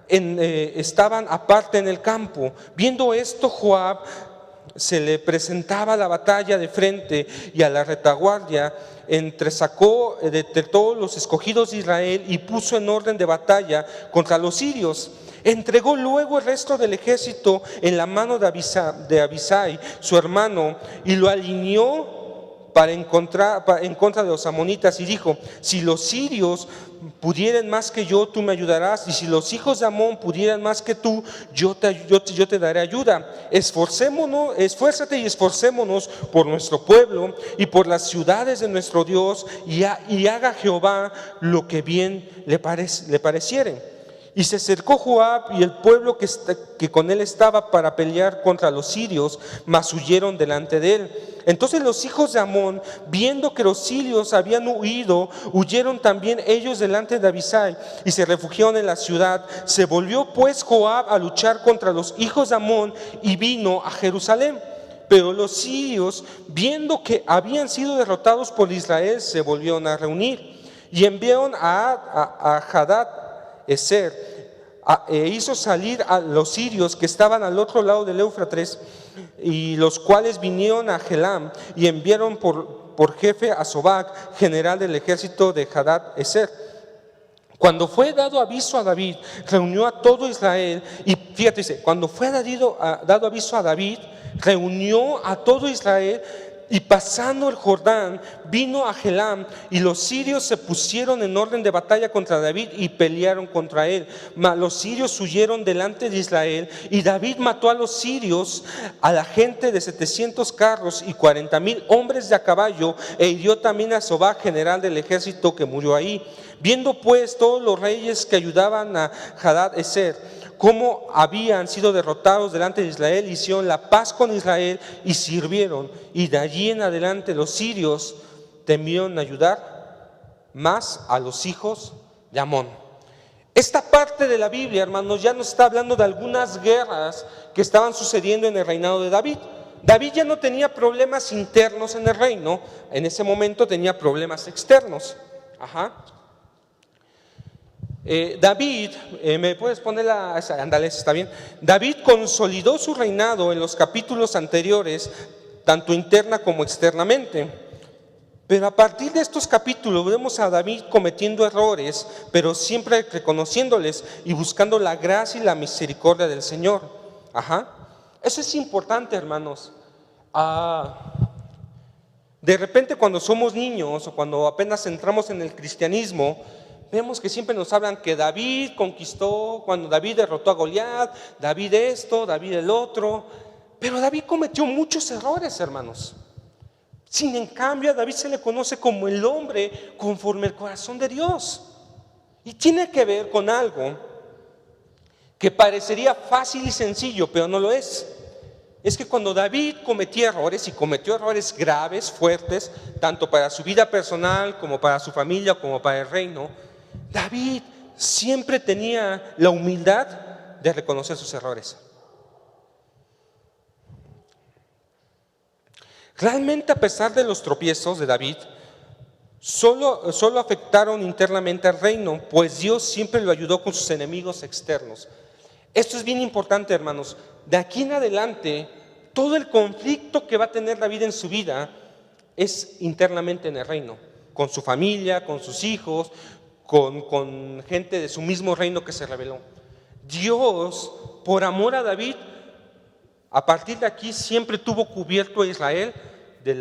estaban aparte en el campo. Viendo esto, Joab se le presentaba a la batalla de frente, y a la retaguardia entresacó de todos los escogidos de Israel y puso en orden de batalla contra los sirios. Entregó luego el resto del ejército en la mano de Abisai, su hermano, y lo alineó en contra de los amonitas, y dijo: si los sirios pudieran más que yo, tú me ayudarás, y si los hijos de Amón pudieran más que tú, yo te daré ayuda. Esfuérzate y esforcémonos por nuestro pueblo y por las ciudades de nuestro Dios, y haga Jehová lo que bien le pareciere. Y se acercó Joab y el pueblo que con él estaba para pelear contra los sirios, mas huyeron delante de él. Entonces los hijos de Amón, viendo que los sirios habían huido, huyeron también ellos delante de Abisai y se refugiaron en la ciudad. Se volvió pues Joab a luchar contra los hijos de Amón y vino a Jerusalén. Pero los sirios, viendo que habían sido derrotados por Israel, se volvieron a reunir y enviaron a Hadad-Ezer e hizo salir a los sirios que estaban al otro lado del Éufrates, y los cuales vinieron a Helam y enviaron por jefe a Sobac, general del ejército de Hadad-Ezer. Cuando fue dado aviso a David, reunió a todo Israel. Y fíjate, dice: cuando fue dado aviso a David, reunió a todo Israel, y pasando el Jordán vino a Helam, y los sirios se pusieron en orden de batalla contra David y pelearon contra él. Mas los sirios huyeron delante de Israel, y David mató a los sirios, a la gente de 700 carros y 40,000 hombres de a caballo, e hirió también a Sobac, general del ejército, que murió ahí. Viendo pues todos los reyes que ayudaban a Hadad-Ezer cómo habían sido derrotados delante de Israel, hicieron la paz con Israel y sirvieron. Y de allí en adelante los sirios temieron ayudar más a los hijos de Amón. Esta parte de la Biblia, hermanos, ya nos está hablando de algunas guerras que estaban sucediendo en el reinado de David. David ya no tenía problemas internos en el reino, en ese momento tenía problemas externos. David, ¿me puedes poner ándale, está bien? David consolidó su reinado en los capítulos anteriores, tanto interna como externamente. Pero a partir de estos capítulos vemos a David cometiendo errores, pero siempre reconociéndoles y buscando la gracia y la misericordia del Señor. Eso es importante, hermanos. De repente cuando somos niños o cuando apenas entramos en el cristianismo, vemos que siempre nos hablan que David conquistó, cuando David derrotó a Goliat, David esto, David el otro. Pero David cometió muchos errores, hermanos. Sin en cambio, a David se le conoce como el hombre conforme al corazón de Dios. Y tiene que ver con algo que parecería fácil y sencillo, pero no lo es. Es que cuando David cometía errores, y cometió errores graves, fuertes, tanto para su vida personal como para su familia, como para el reino, David siempre tenía la humildad de reconocer sus errores. Realmente, a pesar de los tropiezos de David, solo afectaron internamente al reino, pues Dios siempre lo ayudó con sus enemigos externos. Esto es bien importante, hermanos. De aquí en adelante, todo el conflicto que va a tener David en su vida es internamente en el reino, con su familia, con sus hijos, con gente de su mismo reino que se rebeló. Dios, por amor a David, a partir de aquí siempre tuvo cubierto a Israel de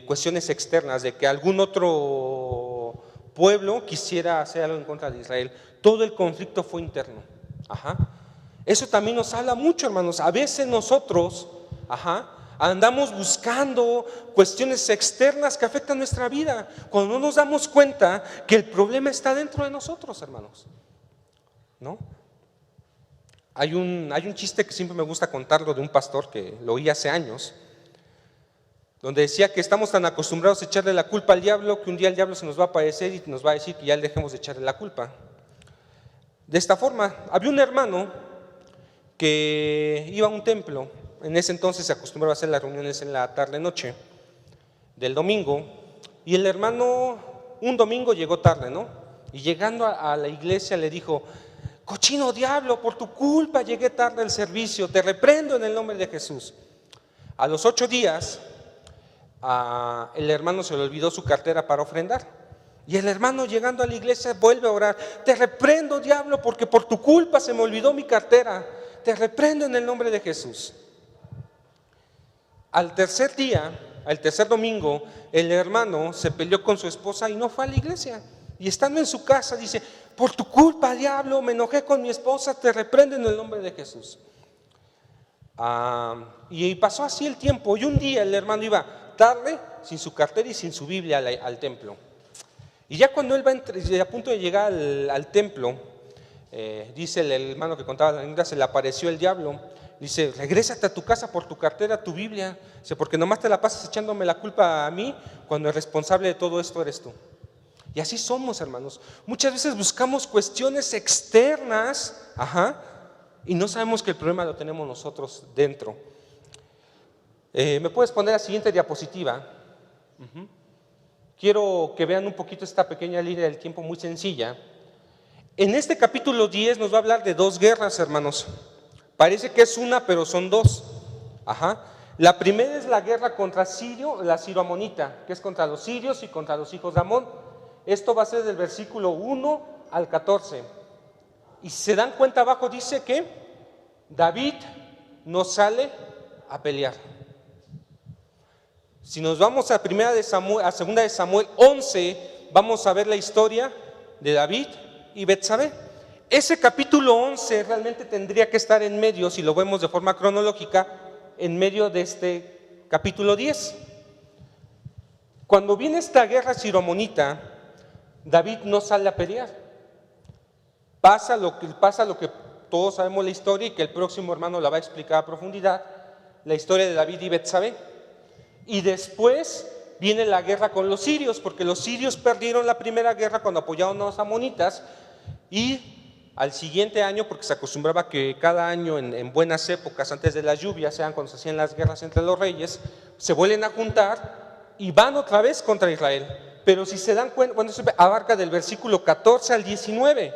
cuestiones externas, de que algún otro pueblo quisiera hacer algo en contra de Israel. Todo el conflicto fue interno. Eso también nos habla mucho, hermanos. A veces nosotros andamos buscando cuestiones externas que afectan nuestra vida, cuando no nos damos cuenta que el problema está dentro de nosotros, hermanos, ¿no? Hay un chiste que siempre me gusta contarlo, de un pastor que lo oí hace años, donde decía que estamos tan acostumbrados a echarle la culpa al diablo que un día el diablo se nos va a aparecer y nos va a decir que ya le dejemos de echarle la culpa. De esta forma, había un hermano que iba a un templo. En ese entonces se acostumbraba a hacer las reuniones en la tarde-noche del domingo, y el hermano un domingo llegó tarde, ¿no? Y llegando a la iglesia le dijo: cochino diablo, por tu culpa llegué tarde al servicio, te reprendo en el nombre de Jesús. A los 8 días, el hermano se le olvidó su cartera para ofrendar, y el hermano, llegando a la iglesia, vuelve a orar: te reprendo, diablo, porque por tu culpa se me olvidó mi cartera, te reprendo en el nombre de Jesús. Al tercer día, al tercer domingo, el hermano se peleó con su esposa y no fue a la iglesia. Y estando en su casa dice: por tu culpa, diablo, me enojé con mi esposa, te reprendo en el nombre de Jesús. Y pasó así el tiempo, y un día el hermano iba tarde, sin su cartera y sin su Biblia al templo. Y ya cuando él va a punto de llegar al templo, dice el hermano que contaba la anécdota, se le apareció el diablo. Dice: regrésate a tu casa por tu cartera, tu Biblia. Dice: porque nomás te la pasas echándome la culpa a mí, cuando el responsable de todo esto eres tú. Y así somos, hermanos. Muchas veces buscamos cuestiones externas, y no sabemos que el problema lo tenemos nosotros dentro. ¿Me puedes poner la siguiente diapositiva? Quiero que vean un poquito esta pequeña línea del tiempo muy sencilla. En este capítulo 10 nos va a hablar de 2 guerras, hermanos. Parece que es una, pero son 2. La primera es la guerra contra Sirio, la sirio-amonita, que es contra los sirios y contra los hijos de Amón. Esto va a ser del versículo 1 al 14. Y si se dan cuenta, abajo dice que David no sale a pelear. Si nos vamos a segunda de Samuel 11, vamos a ver la historia de David y Betsabé. Ese capítulo 11 realmente tendría que estar en medio, si lo vemos de forma cronológica, en medio de este capítulo 10. Cuando viene esta guerra sirio-amonita, David no sale a pelear. Pasa lo que todos sabemos la historia, y que el próximo hermano la va a explicar a profundidad, la historia de David y Betsabé. Y después viene la guerra con los sirios, porque los sirios perdieron la primera guerra cuando apoyaron a los amonitas, y al siguiente año, porque se acostumbraba que cada año en buenas épocas, antes de las lluvias, sean cuando se hacían las guerras entre los reyes, se vuelven a juntar y van otra vez contra Israel. Pero si se dan cuenta, bueno, eso abarca del versículo 14 al 19.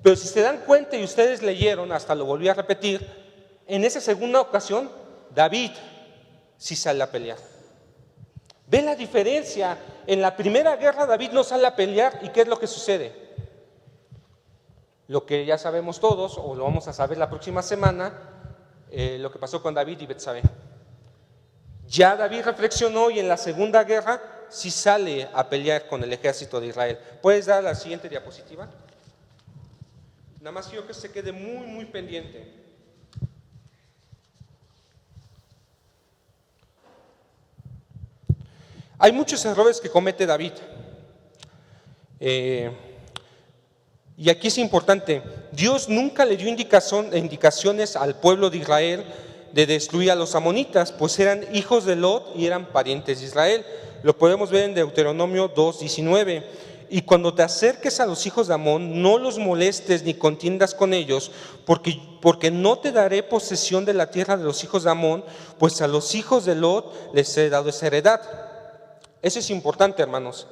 Pero si se dan cuenta y ustedes leyeron, hasta lo volví a repetir, en esa segunda ocasión, David sí sale a pelear. ¿Ven la diferencia? En la primera guerra David no sale a pelear, ¿y qué es lo que sucede? Lo que ya sabemos todos, o lo vamos a saber la próxima semana, lo que pasó con David y Betsabé. Ya David reflexionó y en la segunda guerra sí sale a pelear con el ejército de Israel. ¿Puedes dar la siguiente diapositiva? Nada más quiero que se quede muy, muy pendiente. Hay muchos errores que comete David. Y aquí es importante, Dios nunca le dio indicaciones al pueblo de Israel de destruir a los amonitas, pues eran hijos de Lot y eran parientes de Israel. Lo podemos ver en Deuteronomio 2:19. Y cuando te acerques a los hijos de Amón, no los molestes ni contiendas con ellos, porque no te daré posesión de la tierra de los hijos de Amón, pues a los hijos de Lot les he dado esa heredad. Eso es importante, hermanos,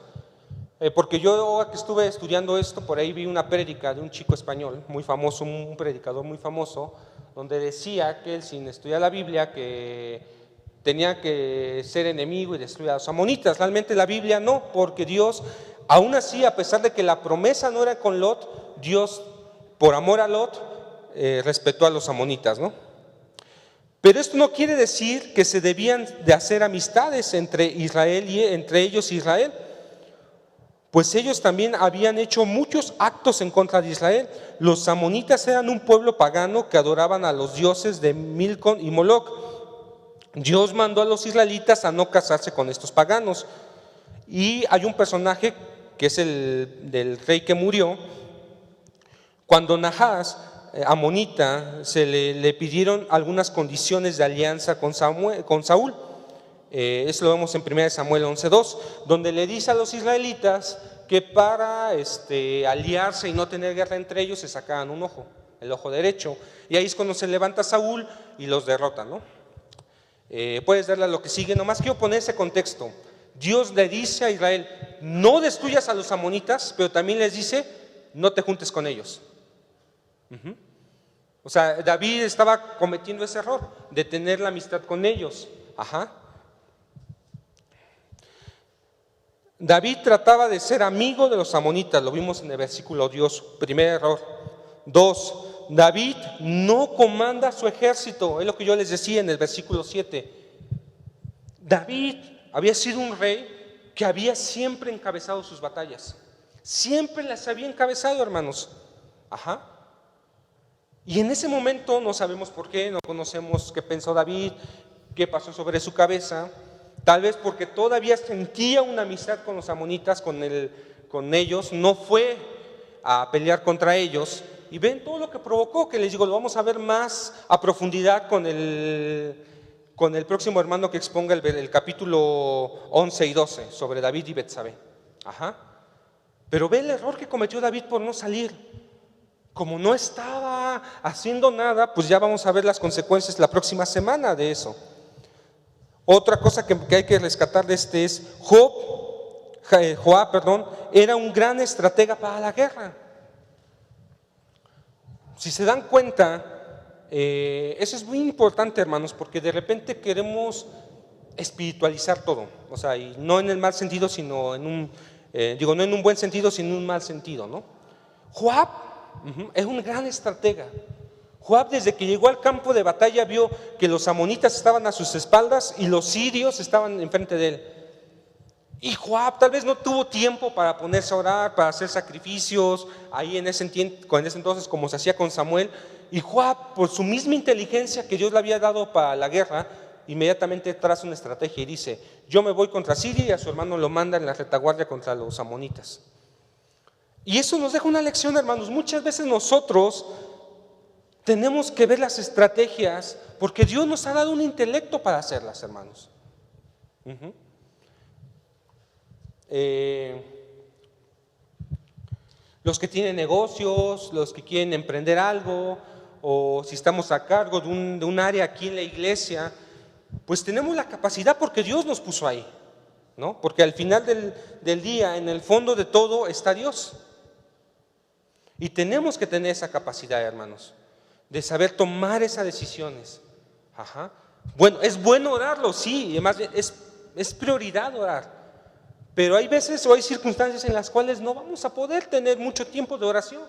porque yo que estuve estudiando esto, por ahí vi una prédica de un chico español muy famoso, un predicador muy famoso, donde decía que él, sin estudiar la Biblia, que tenía que ser enemigo y destruir a los amonitas. Realmente la Biblia no, porque Dios, aún así, a pesar de que la promesa no era con Lot, Dios, por amor a Lot, respetó a los amonitas, ¿no? Pero esto no quiere decir que se debían de hacer amistades entre Israel y entre ellos y Israel, pues ellos también habían hecho muchos actos en contra de Israel. Los amonitas eran un pueblo pagano que adoraban a los dioses de Milcom y Moloc. Dios mandó a los israelitas a no casarse con estos paganos. Y hay un personaje que es el del rey que murió. Cuando Nahás, amonita, se le pidieron algunas condiciones de alianza con Saúl. Eso lo vemos en 1 Samuel 11:2, donde le dice a los israelitas que para aliarse y no tener guerra entre ellos se sacaban un ojo, el ojo derecho, y ahí es cuando se levanta Saúl y los derrota, ¿no? Puedes darle a lo que sigue, nomás quiero poner ese contexto. Dios le dice a Israel, no destruyas a los amonitas, pero también les dice, no te juntes con ellos. O sea, David estaba cometiendo ese error de tener la amistad con ellos. David trataba de ser amigo de los amonitas, lo vimos en el versículo 2, primer error. 2, David no comanda su ejército, es lo que yo les decía en el versículo 7. David había sido un rey que había siempre encabezado sus batallas, siempre las había encabezado, hermanos. Y en ese momento no sabemos por qué, no conocemos qué pensó David, qué pasó sobre su cabeza. Tal vez porque todavía sentía una amistad con los amonitas, con ellos, no fue a pelear contra ellos. Y ven todo lo que provocó, que les digo, lo vamos a ver más a profundidad con el próximo hermano que exponga el capítulo 11 y 12 sobre David y Betsabé. Pero ve el error que cometió David por no salir. Como no estaba haciendo nada, pues ya vamos a ver las consecuencias la próxima semana de eso. Otra cosa que hay que rescatar de es Joab, era un gran estratega para la guerra. Si se dan cuenta, eso es muy importante, hermanos, porque de repente queremos espiritualizar todo, o sea, y no en el mal sentido, sino no en un buen sentido, sino en un mal sentido, ¿no? Joab es un gran estratega. Joab, desde que llegó al campo de batalla, vio que los amonitas estaban a sus espaldas y los sirios estaban enfrente de él. Y Joab tal vez no tuvo tiempo para ponerse a orar, para hacer sacrificios, ahí en ese entonces como se hacía con Samuel. Y Joab, por su misma inteligencia que Dios le había dado para la guerra, inmediatamente traza una estrategia y dice, yo me voy contra Siria, y a su hermano lo manda en la retaguardia contra los amonitas. Y eso nos deja una lección, hermanos. Muchas veces nosotros tenemos que ver las estrategias porque Dios nos ha dado un intelecto para hacerlas, hermanos. Los que tienen negocios, los que quieren emprender algo, o si estamos a cargo de un área aquí en la iglesia, pues tenemos la capacidad porque Dios nos puso ahí. ¿no? Porque al final del día, en el fondo de todo, está Dios. Y tenemos que tener esa capacidad, hermanos, de saber tomar esas decisiones. Ajá. Bueno, es bueno orarlo, sí, y además es prioridad orar. Pero hay veces o hay circunstancias en las cuales no vamos a poder tener mucho tiempo de oración.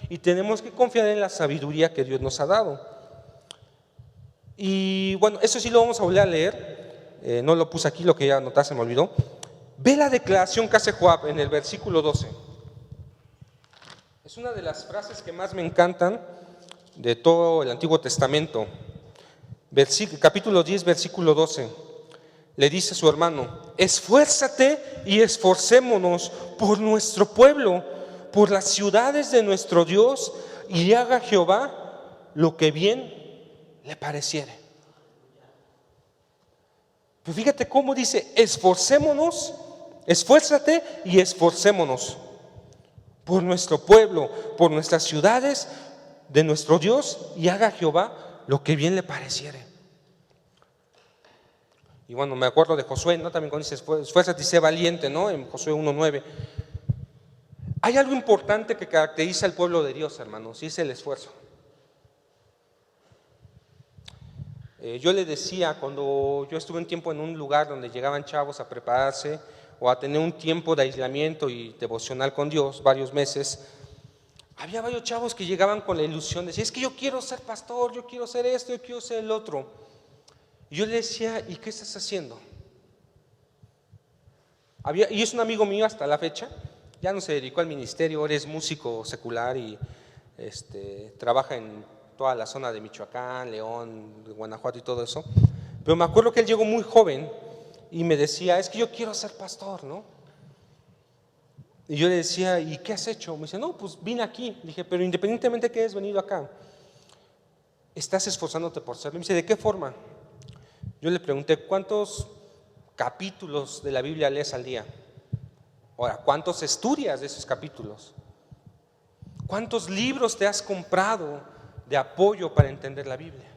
Y tenemos que confiar en la sabiduría que Dios nos ha dado. Y bueno, eso sí lo vamos a volver a leer. No lo puse aquí, lo que ya anoté se me olvidó. Ve la declaración que hace Joab en el versículo 12. Es una de las frases que más me encantan de todo el Antiguo Testamento. Capítulo 10, versículo 12. Le dice a su hermano: esfuérzate y esforcémonos por nuestro pueblo, por las ciudades de nuestro Dios, y haga Jehová lo que bien le pareciere. Pues fíjate cómo dice: esforcémonos, esfuérzate y esforcémonos por nuestro pueblo, por nuestras ciudades de nuestro Dios, y haga Jehová lo que bien le pareciere. Y bueno, me acuerdo de Josué, ¿no? También cuando dice esfuérzate y sé valiente, ¿no? En Josué 1:9. Hay algo importante que caracteriza al pueblo de Dios, hermanos, y es el esfuerzo. Yo le decía, cuando yo estuve un tiempo en un lugar donde llegaban chavos a prepararse o a tener un tiempo de aislamiento y devocional con Dios, varios meses, había varios chavos que llegaban con la ilusión de decir: es que yo quiero ser pastor, yo quiero ser esto, yo quiero ser el otro. Y yo le decía: ¿y qué estás haciendo? Y es un amigo mío hasta la fecha, ya no se dedicó al ministerio, ahora es músico secular y trabaja en toda la zona de Michoacán, León, Guanajuato y todo eso. Pero me acuerdo que él llegó muy joven y me decía: es que yo quiero ser pastor, ¿no? Y yo le decía: ¿y qué has hecho? Me dice: no, pues vine aquí. Dije: pero independientemente de que hayas venido acá, ¿estás esforzándote por serlo? Me dice: ¿de qué forma? Yo le pregunté: ¿cuántos capítulos de la Biblia lees al día? Ahora, ¿cuántos estudias de esos capítulos? ¿Cuántos libros te has comprado de apoyo para entender la Biblia?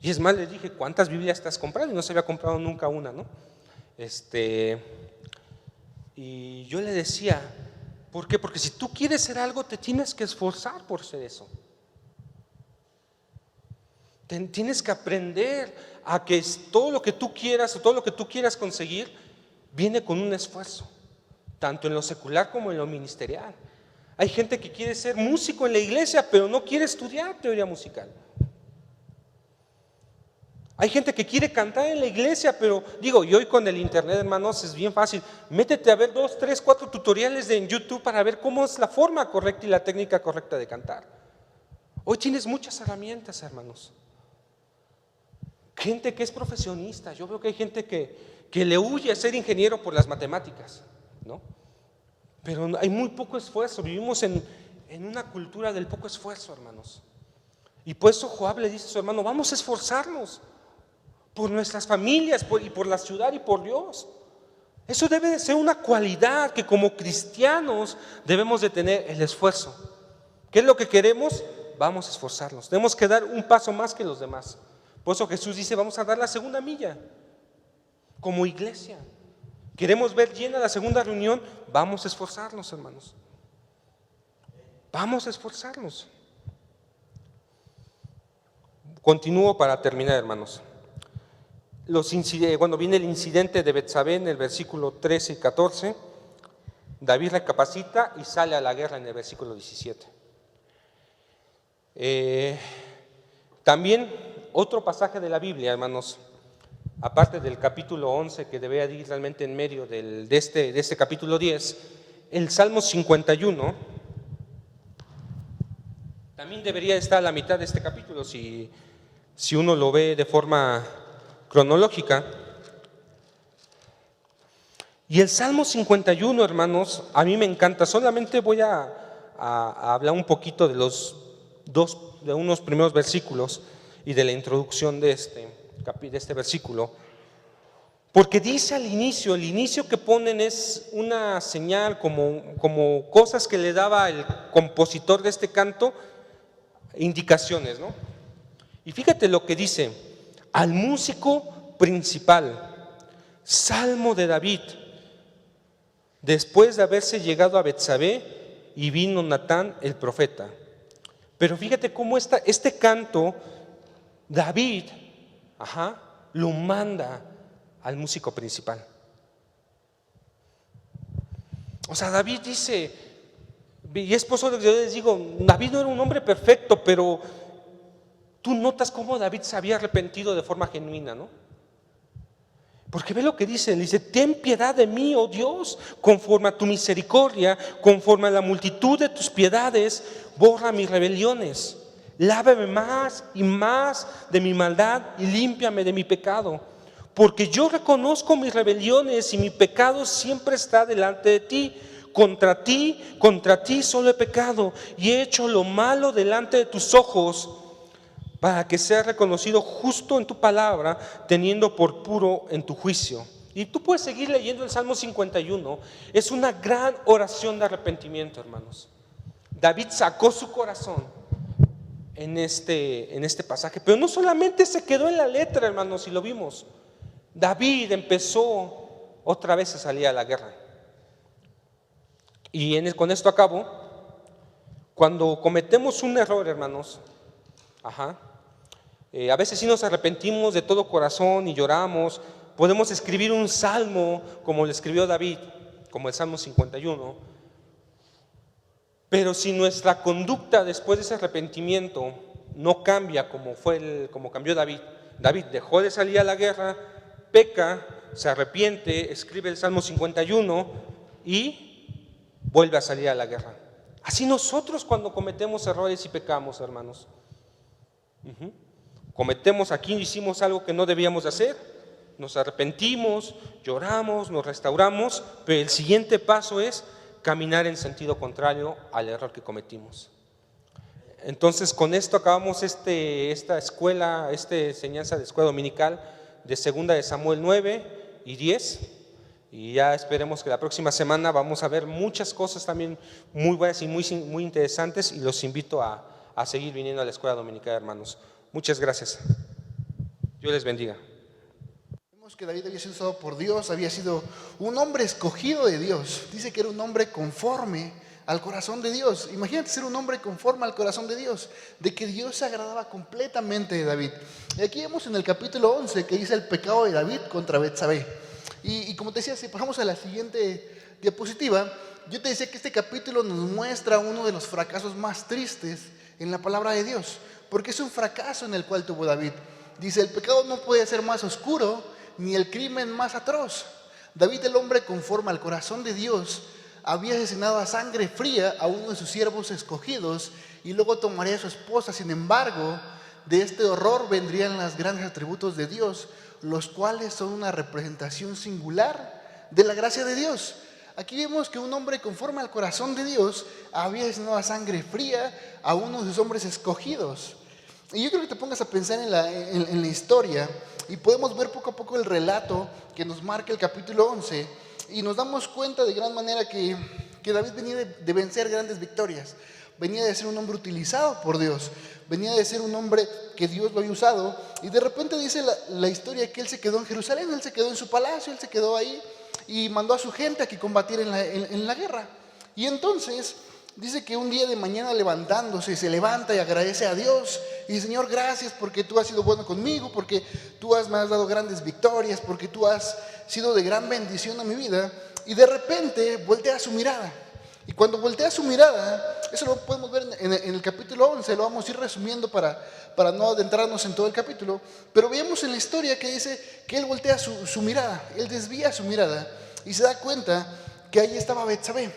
Y es más, le dije: ¿cuántas Biblias te has comprado? Y no se había comprado nunca una, ¿no? Y yo le decía: ¿por qué? Porque si tú quieres ser algo, te tienes que esforzar por ser eso. Tienes que aprender a que todo lo que tú quieras o todo lo que tú quieras conseguir viene con un esfuerzo, tanto en lo secular como en lo ministerial. Hay gente que quiere ser músico en la iglesia, pero no quiere estudiar teoría musical. Hay gente que quiere cantar en la iglesia, pero y hoy con el internet, hermanos, es bien fácil. Métete a ver 2, 3, 4 tutoriales en YouTube para ver cómo es la forma correcta y la técnica correcta de cantar. Hoy tienes muchas herramientas, hermanos. Gente que es profesionista. Yo veo que hay gente que le huye a ser ingeniero por las matemáticas, ¿no? Pero hay muy poco esfuerzo. Vivimos en una cultura del poco esfuerzo, hermanos. Y por eso Joab le dice a su hermano: vamos a esforzarnos por nuestras familias y por la ciudad y por Dios. Eso debe de ser una cualidad que como cristianos debemos de tener, el esfuerzo. ¿Qué es lo que queremos? Vamos a esforzarnos. Tenemos que dar un paso más que los demás. Por eso Jesús dice: vamos a dar la segunda milla como iglesia. Queremos ver llena la segunda reunión, vamos a esforzarnos, hermanos. Vamos a esforzarnos. Continúo para terminar, hermanos. Cuando viene el incidente de Betsabé en el versículo 13 y 14, David recapacita y sale a la guerra en el versículo 17. También otro pasaje de la Biblia, hermanos, aparte del capítulo 11 que debería ir realmente en medio de este capítulo 10, el Salmo 51 también debería estar a la mitad de este capítulo si uno lo ve de forma cronológica. Y el Salmo 51, hermanos, a mí me encanta. Solamente voy a hablar un poquito de unos primeros versículos y de la introducción de este versículo, porque dice el inicio que ponen es una señal como cosas que le daba el compositor de este canto, indicaciones, ¿no? Y fíjate lo que dice: al músico principal, Salmo de David, después de haberse llegado a Betsabé y vino Natán el profeta. Pero fíjate cómo este canto, David, lo manda al músico principal. O sea, David dice, y es por eso que yo les digo, David no era un hombre perfecto, pero tú notas cómo David se había arrepentido de forma genuina, ¿no? Porque ve lo que dice, ten piedad de mí, oh Dios, conforme a tu misericordia, conforme a la multitud de tus piedades, borra mis rebeliones. Lávame más y más de mi maldad y límpiame de mi pecado. Porque yo reconozco mis rebeliones y mi pecado siempre está delante de ti. Contra ti solo he pecado y he hecho lo malo delante de tus ojos, para que sea reconocido justo en tu palabra, teniendo por puro en tu juicio. Y tú puedes seguir leyendo el Salmo 51. Es una gran oración de arrepentimiento, hermanos. David sacó su corazón en este pasaje, pero no solamente se quedó en la letra, hermanos, y lo vimos. David empezó otra vez a salir a la guerra. Y con esto acabo. Cuando cometemos un error, hermanos, a veces sí nos arrepentimos de todo corazón y lloramos. Podemos escribir un salmo como lo escribió David, como el Salmo 51. Pero si nuestra conducta después de ese arrepentimiento no cambia como cambió David. David dejó de salir a la guerra, peca, se arrepiente, escribe el Salmo 51 y vuelve a salir a la guerra. Así nosotros cuando cometemos errores y pecamos, hermanos. Hicimos algo que no debíamos hacer, nos arrepentimos, lloramos, nos restauramos, pero el siguiente paso es caminar en sentido contrario al error que cometimos. Entonces, con esto acabamos esta enseñanza de escuela dominical de 2 de Samuel 9 y 10, y ya esperemos que la próxima semana vamos a ver muchas cosas también muy buenas y muy interesantes, y los invito a seguir viniendo a la escuela dominical, hermanos. Muchas gracias. Dios les bendiga. Vemos que David había sido usado por Dios, había sido un hombre escogido de Dios. Dice que era un hombre conforme al corazón de Dios. Imagínate ser un hombre conforme al corazón de Dios, de que Dios se agradaba completamente de David. Y aquí vemos en el capítulo 11 que dice el pecado de David contra Betsabé. Y como te decía, si pasamos a la siguiente diapositiva, yo te decía que este capítulo nos muestra uno de los fracasos más tristes en la palabra de Dios, porque es un fracaso en el cual tuvo David. Dice, el pecado no puede ser más oscuro, ni el crimen más atroz. David, el hombre conforme al corazón de Dios, había asesinado a sangre fría a uno de sus siervos escogidos y luego tomaría a su esposa. Sin embargo, de este horror vendrían los grandes atributos de Dios, los cuales son una representación singular de la gracia de Dios. Aquí vemos que un hombre conforme al corazón de Dios había asesinado a sangre fría a uno de sus hombres escogidos. Y yo creo que te pongas a pensar en la historia, y podemos ver poco a poco el relato que nos marca el capítulo 11, y nos damos cuenta de gran manera que David venía de vencer grandes victorias. Venía de ser un hombre utilizado por Dios, venía de ser un hombre que Dios lo había usado, y de repente dice la historia que él se quedó en Jerusalén, él se quedó en su palacio, él se quedó ahí y mandó a su gente a que combatiera en la guerra. Y entonces dice que un día de mañana levantándose, se levanta y agradece a Dios y dice, Señor, gracias porque tú has sido bueno conmigo, porque tú me has dado grandes victorias, porque tú has sido de gran bendición a mi vida. Y de repente voltea su mirada. Y cuando voltea su mirada, eso lo podemos ver en el capítulo 11, lo vamos a ir resumiendo para no adentrarnos en todo el capítulo, pero vemos en la historia que dice que él voltea su mirada, él desvía su mirada y se da cuenta que ahí estaba Betsabé,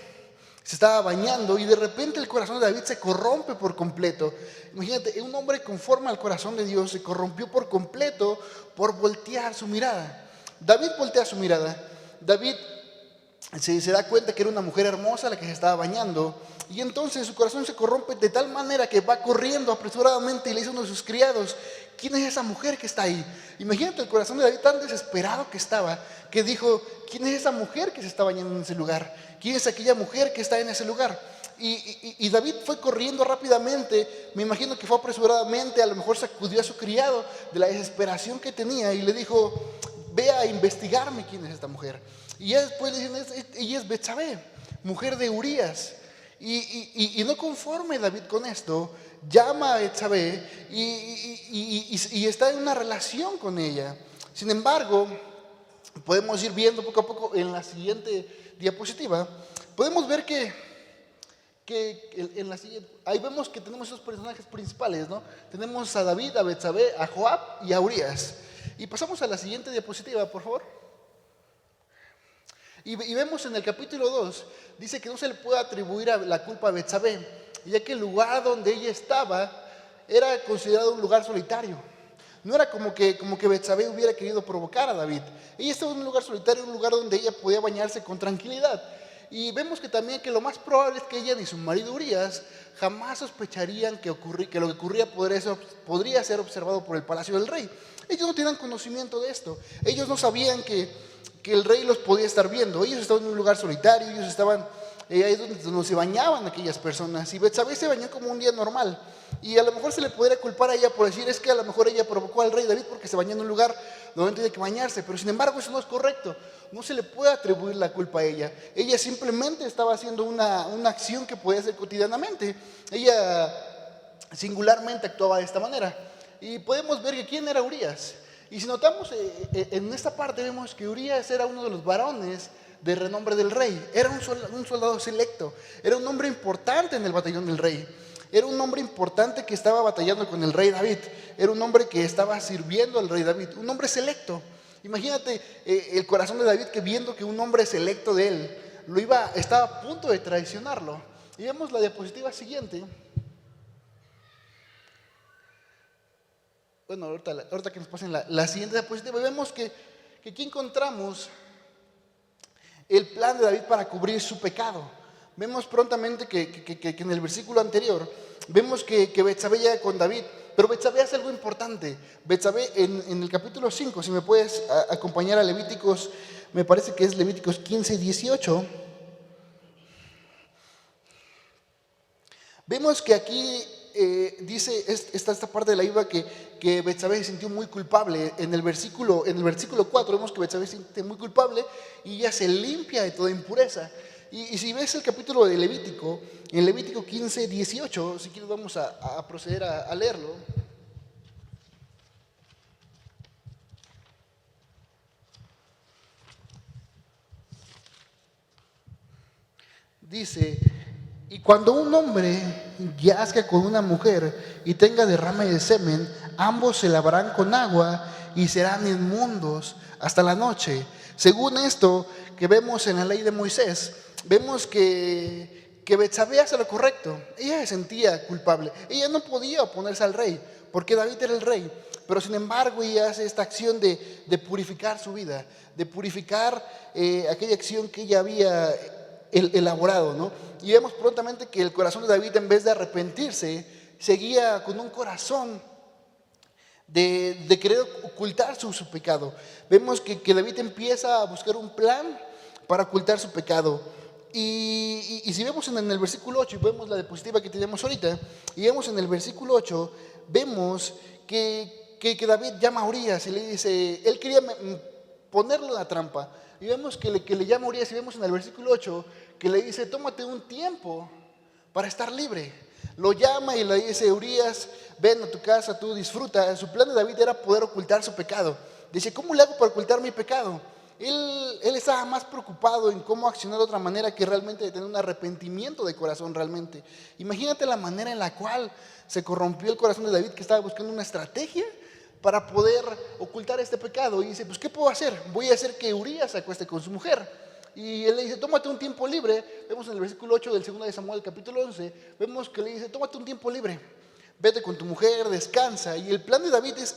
se estaba bañando, y de repente el corazón de David se corrompe por completo. Imagínate, un hombre conforme al corazón de Dios se corrompió por completo por voltear su mirada. David voltea su mirada, David se da cuenta que era una mujer hermosa la que se estaba bañando, y entonces su corazón se corrompe de tal manera que va corriendo apresuradamente y le dice a uno de sus criados, ¿quién es esa mujer que está ahí? Imagínate el corazón de David tan desesperado que estaba, que dijo, ¿quién es esa mujer que se está bañando en ese lugar? ¿Quién es aquella mujer que está en ese lugar? Y David fue corriendo rápidamente, me imagino que fue apresuradamente, a lo mejor sacudió a su criado de la desesperación que tenía y le dijo, ve a investigarme quién es esta mujer. Y ya después le dicen, ella es Betsabé, mujer de Urías. Y no conforme David con esto, llama a Betsabé y está en una relación con ella. Sin embargo, podemos ir viendo poco a poco en la siguiente diapositiva, podemos ver que en la siguiente, ahí vemos que tenemos esos personajes principales, ¿no? Tenemos a David, a Betsabé, a Joab y a Urías. Y pasamos a la siguiente diapositiva, por favor. Y vemos en el capítulo 2, dice que no se le puede atribuir la culpa a Betsabé, ya que el lugar donde ella estaba era considerado un lugar solitario. No era como que Betsabé hubiera querido provocar a David. Ella estaba en un lugar solitario, un lugar donde ella podía bañarse con tranquilidad. Y vemos que también que lo más probable es que ella ni su marido Urías jamás sospecharían que lo que ocurría podría ser observado por el palacio del rey. Ellos no tenían conocimiento de esto. Ellos no sabían que el rey los podía estar viendo. Ellos estaban en un lugar solitario, ellos estaban ahí donde se bañaban aquellas personas. Y Betsabé se bañó como un día normal. Y a lo mejor se le podría culpar a ella por decir, es que a lo mejor ella provocó al rey David porque se bañó en un lugar donde tiene que bañarse. Pero sin embargo eso no es correcto. No se le puede atribuir la culpa a ella. Ella simplemente estaba haciendo una acción que podía hacer cotidianamente. Ella singularmente actuaba de esta manera. Y podemos ver que quién era Urías. Y si notamos en esta parte vemos que Urías era uno de los varones de renombre del rey. Era un soldado selecto. Era un hombre importante en el batallón del rey. Era un hombre importante que estaba batallando con el rey David. Era un hombre que estaba sirviendo al rey David. Un hombre selecto. Imagínate el corazón de David, que viendo que un hombre selecto de él estaba a punto de traicionarlo. Y vemos la diapositiva siguiente. Bueno, ahorita que nos pasen la siguiente diapositiva, vemos que aquí encontramos el plan de David para cubrir su pecado. Vemos prontamente que en el versículo anterior, vemos que Betsabé llega con David, pero Betsabé hace algo importante. Betsabé en el capítulo 5, si me puedes acompañar a Levíticos, me parece que es Levíticos 15 y 18. Vemos que aquí dice esta parte de la Biblia que Betsabé se sintió muy culpable. En el versículo 4 vemos que Betsabé se siente muy culpable y ella se limpia de toda impureza. Y si ves el capítulo de Levítico, en Levítico 15, 18, si quieres vamos a proceder a leerlo. Dice: y cuando un hombre yazga con una mujer y tenga derrame de semen, ambos se lavarán con agua y serán inmundos hasta la noche. Según esto que vemos en la ley de Moisés, vemos que Betsabé hace lo correcto. Ella se sentía culpable. Ella no podía oponerse al rey, porque David era el rey. Pero sin embargo ella hace esta acción de purificar su vida, de purificar aquella acción que ella había elaborado, ¿no? Y vemos prontamente que el corazón de David, en vez de arrepentirse, seguía con un corazón de querer ocultar su pecado. Vemos que David empieza a buscar un plan para ocultar su pecado. Y si vemos en el versículo 8, y vemos la diapositiva que tenemos ahorita, y vemos en el versículo 8, vemos que David llama a Urías y le dice, él quería ponerlo en la trampa. Y vemos que le llama a Urías, y vemos en el versículo 8 que le dice, tómate un tiempo para estar libre. Lo llama y le dice, Urías, ven a tu casa, tú disfruta. Su plan de David era poder ocultar su pecado. Dice, ¿cómo le hago para ocultar mi pecado? Él estaba más preocupado en cómo accionar de otra manera que realmente de tener un arrepentimiento de corazón realmente. Imagínate la manera en la cual se corrompió el corazón de David, que estaba buscando una estrategia para poder ocultar este pecado. Y dice, pues ¿qué puedo hacer? Voy a hacer que Urías se acueste con su mujer. Y él le dice, tómate un tiempo libre. Vemos en el versículo 8 del 2 de Samuel, capítulo 11, vemos que le dice, tómate un tiempo libre, vete con tu mujer, descansa. Y el plan de David es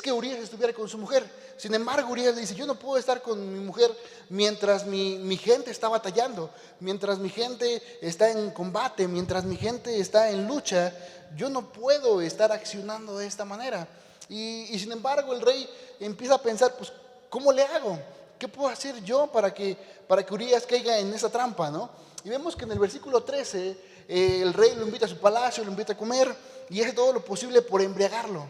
que Urías estuviera con su mujer. Sin embargo, Urías le dice, yo no puedo estar con mi mujer mientras mi gente está batallando, mientras mi gente está en combate, mientras mi gente está en lucha. Yo no puedo estar accionando de esta manera. Y sin embargo el rey empieza a pensar, pues ¿cómo le hago? ¿Qué puedo hacer yo para que Urías caiga en esa trampa, ¿no? Y vemos que en el versículo 13 el rey lo invita a su palacio, lo invita a comer y hace todo lo posible por embriagarlo.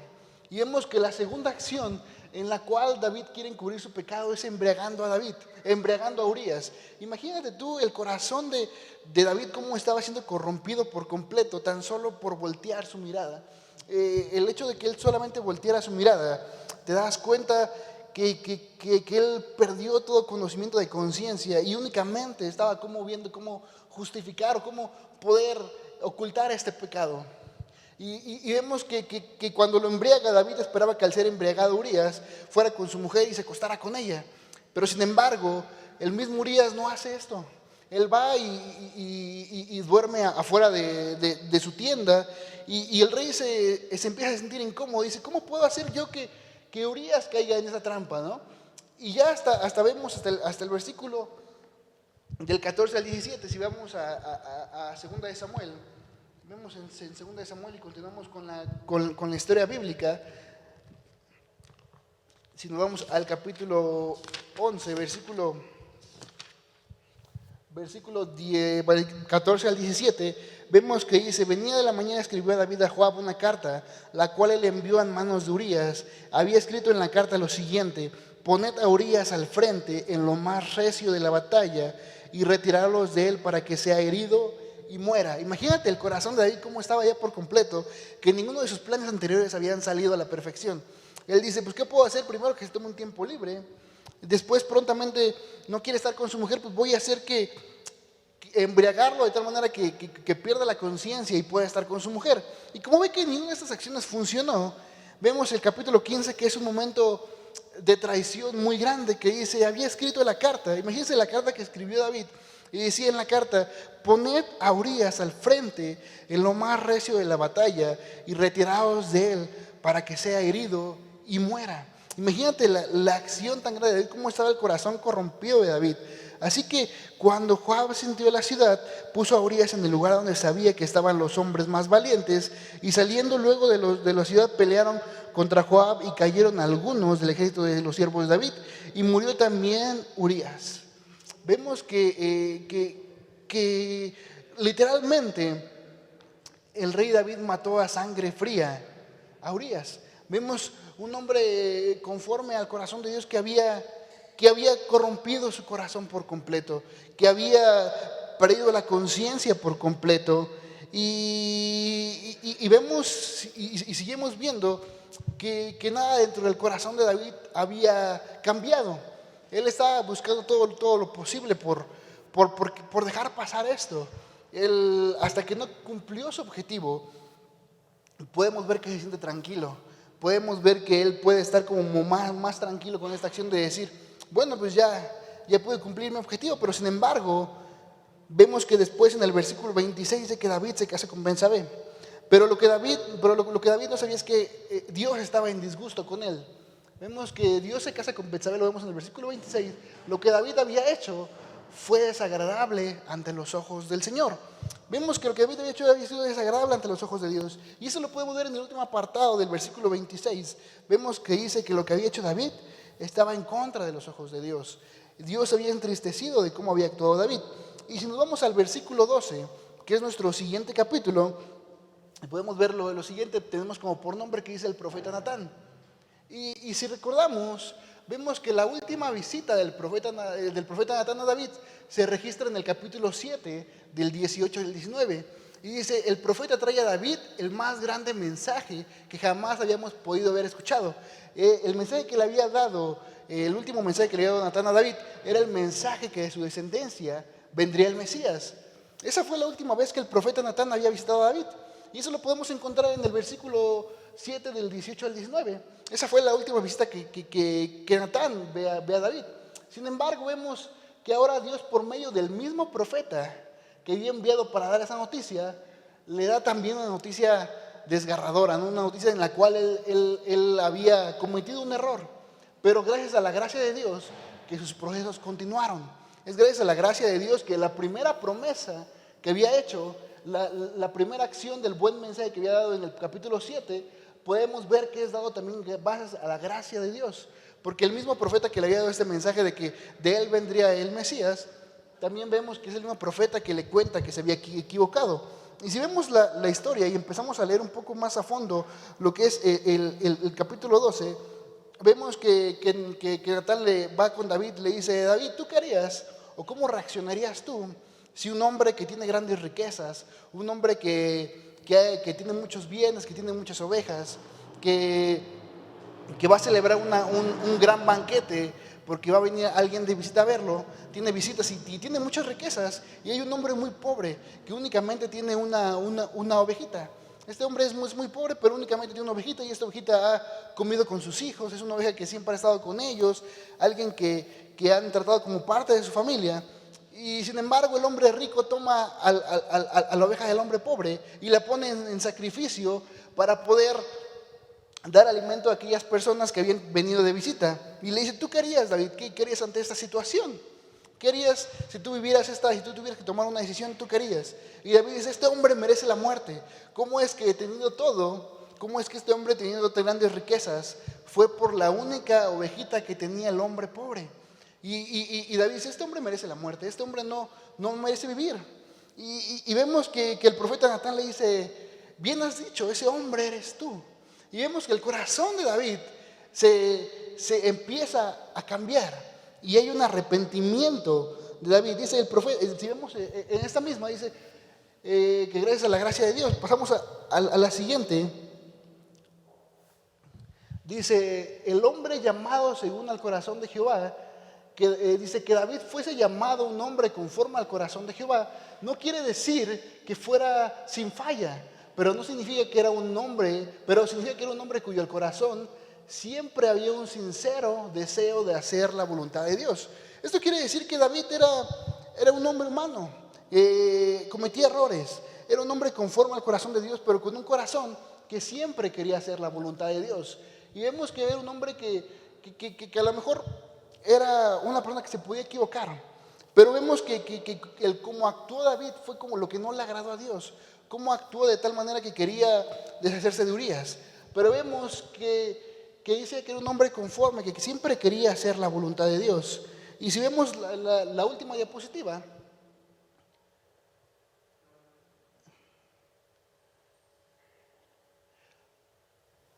Y vemos que la segunda acción en la cual David quiere encubrir su pecado es embriagando a Urías. Imagínate tú el corazón de David, cómo estaba siendo corrompido por completo, tan solo por voltear su mirada. El hecho de que él solamente volteara su mirada, te das cuenta que él perdió todo conocimiento de conciencia y únicamente estaba como viendo cómo justificar o cómo poder ocultar este pecado. Y vemos que cuando lo embriaga, David esperaba que al ser embriagado Urías fuera con su mujer y se acostara con ella. Pero sin embargo, el mismo Urías no hace esto. Él va y duerme afuera de su tienda y el rey se empieza a sentir incómodo. Dice, ¿cómo puedo hacer yo que Urías caiga en esa trampa, ¿no? Y ya hasta vemos hasta el versículo del 14 al 17, si vamos a 2 de Samuel. Vemos en 2 de Samuel y continuamos con la historia bíblica. Si nos vamos al capítulo 11, versículo 14 al 17, vemos que dice, venía de la mañana escribió David a Joab una carta, la cual él envió en manos de Urías. Había escrito en la carta lo siguiente: poned a Urías al frente en lo más recio de la batalla y retirarlos de él para que sea herido y muera. Imagínate el corazón de David cómo estaba ya por completo, que ninguno de sus planes anteriores habían salido a la perfección. Él dice, pues ¿qué puedo hacer? Primero que se tome un tiempo libre, después prontamente no quiere estar con su mujer, pues voy a hacer que embriagarlo de tal manera que pierda la conciencia y pueda estar con su mujer. Y como ve que ninguna de estas acciones funcionó, vemos el capítulo 15, que es un momento de traición muy grande, que dice, había escrito la carta, imagínense la carta que escribió David, y decía en la carta, poned a Urías al frente en lo más recio de la batalla y retiraos de él para que sea herido y muera. Imagínate la acción tan grande de David, cómo estaba el corazón corrompido de David. Así que cuando Joab sintió la ciudad, puso a Urías en el lugar donde sabía que estaban los hombres más valientes, y saliendo luego de la ciudad pelearon contra Joab y cayeron algunos del ejército de los siervos de David, y murió también Urías. Vemos que literalmente el rey David mató a sangre fría a Urías. Vemos un hombre conforme al corazón de Dios que había corrompido su corazón por completo, que había perdido la conciencia por completo. Y vemos y seguimos viendo que nada dentro del corazón de David había cambiado. Él estaba buscando todo lo posible por dejar pasar esto. Él, hasta que no cumplió su objetivo, podemos ver que se siente tranquilo. Podemos ver que él puede estar como más tranquilo con esta acción de decir, bueno, pues ya pude cumplir mi objetivo. Pero sin embargo, vemos que después en el versículo 26 dice que David se casa con Betsabé. Pero lo que David no sabía es que Dios estaba en disgusto con él. Vemos que Dios se casa con Betsabé, lo vemos en el versículo 26. Lo que David había hecho fue desagradable ante los ojos del Señor. Vemos que lo que David había hecho había sido desagradable ante los ojos de Dios. Y eso lo podemos ver en el último apartado del versículo 26. Vemos que dice que lo que había hecho David estaba en contra de los ojos de Dios. Dios había entristecido de cómo había actuado David. Y si nos vamos al versículo 12, que es nuestro siguiente capítulo, podemos ver lo siguiente, tenemos como por nombre que dice el profeta Natán. Y si recordamos, vemos que la última visita del profeta Natán a David se registra en el capítulo 7, del 18 al 19. Y dice, el profeta trae a David el más grande mensaje que jamás habíamos podido haber escuchado. El mensaje que le había dado, el último mensaje que le había dado Natán a David, era el mensaje que de su descendencia vendría el Mesías. Esa fue la última vez que el profeta Natán había visitado a David. Y eso lo podemos encontrar en el versículo 7 del 18 al 19. Esa fue la última visita que Natán ve a David. Sin embargo, vemos que ahora Dios, por medio del mismo profeta que había enviado para dar esa noticia, le da también una noticia desgarradora, ¿no? Una noticia en la cual él había cometido un error. Pero gracias a la gracia de Dios, que sus procesos continuaron. Es gracias a la gracia de Dios que la primera promesa que había hecho, la primera acción del buen mensaje que había dado en el capítulo 7, podemos ver que es dado también gracias a la gracia de Dios. Porque el mismo profeta que le había dado este mensaje de que de él vendría el Mesías, también vemos que es el mismo profeta que le cuenta que se había equivocado. Y si vemos la historia y empezamos a leer un poco más a fondo lo que es el capítulo 12, vemos que Natán le va con David, le dice: David, ¿tú qué harías o cómo reaccionarías tú si un hombre que tiene grandes riquezas, un hombre que tiene muchos bienes, que tiene muchas ovejas, que va a celebrar un gran banquete porque va a venir alguien de visita a verlo, tiene visitas y tiene muchas riquezas, y hay un hombre muy pobre que únicamente tiene una ovejita? Este hombre es muy pobre, pero únicamente tiene una ovejita, y esta ovejita ha comido con sus hijos, es una oveja que siempre ha estado con ellos, alguien que han tratado como parte de su familia. Y sin embargo el hombre rico toma a la oveja del hombre pobre y la pone en sacrificio para poder dar alimento a aquellas personas que habían venido de visita. Y le dice: ¿tú qué harías, David? ¿Qué harías ante esta situación? ¿Qué harías si tú vivieras si tú tuvieras que tomar una decisión? ¿Tú qué harías? Y David dice: este hombre merece la muerte. ¿Cómo es que teniendo todo, cómo es que este hombre teniendo tan grandes riquezas, fue por la única ovejita que tenía el hombre pobre? Y David dice: este hombre merece la muerte, este hombre no merece vivir. Y vemos que el profeta Natán le dice: bien has dicho, ese hombre eres tú. Y vemos que el corazón de David se empieza a cambiar, y hay un arrepentimiento de David. Dice el profeta, si vemos en esta misma, dice que gracias a la gracia de Dios. Pasamos a la siguiente. Dice: el hombre llamado según al corazón de Jehová, dice que David fuese llamado un hombre conforme al corazón de Jehová. No quiere decir que fuera sin falla, pero no significa que era un hombre, pero significa que era un hombre cuyo el corazón siempre había un sincero deseo de hacer la voluntad de Dios. Esto quiere decir que David era un hombre humano, cometía errores, era un hombre conforme al corazón de Dios, pero con un corazón que siempre quería hacer la voluntad de Dios. Y vemos que era un hombre que a lo mejor era una persona que se podía equivocar, pero vemos que el cómo actuó David fue como lo que no le agradó a Dios. Cómo actuó de tal manera que quería deshacerse de Urías. Pero vemos que dice que era un hombre conforme, que siempre quería hacer la voluntad de Dios. Y si vemos la última diapositiva,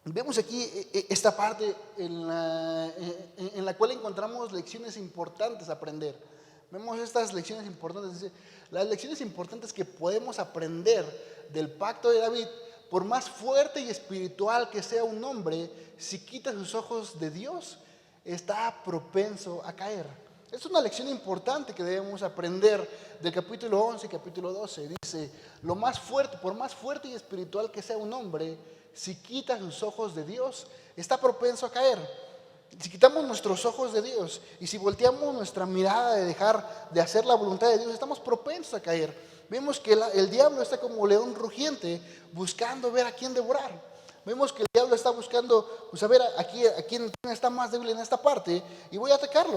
vemos aquí esta parte en la cual encontramos lecciones importantes a aprender. Vemos estas lecciones importantes. Dice: las lecciones importantes que podemos aprender del pacto de David: por más fuerte y espiritual que sea un hombre, si quita sus ojos de Dios, está propenso a caer. Es una lección importante que debemos aprender del capítulo 11 y capítulo 12. Dice: lo más fuerte, por más fuerte y espiritual que sea un hombre, si quita sus ojos de Dios, está propenso a caer. Si quitamos nuestros ojos de Dios y si volteamos nuestra mirada de dejar de hacer la voluntad de Dios, estamos propensos a caer. Vemos que el diablo está como león rugiente buscando ver a quién devorar. Vemos que el diablo está buscando, pues a ver a quién está más débil en esta parte, y voy a atacarlo.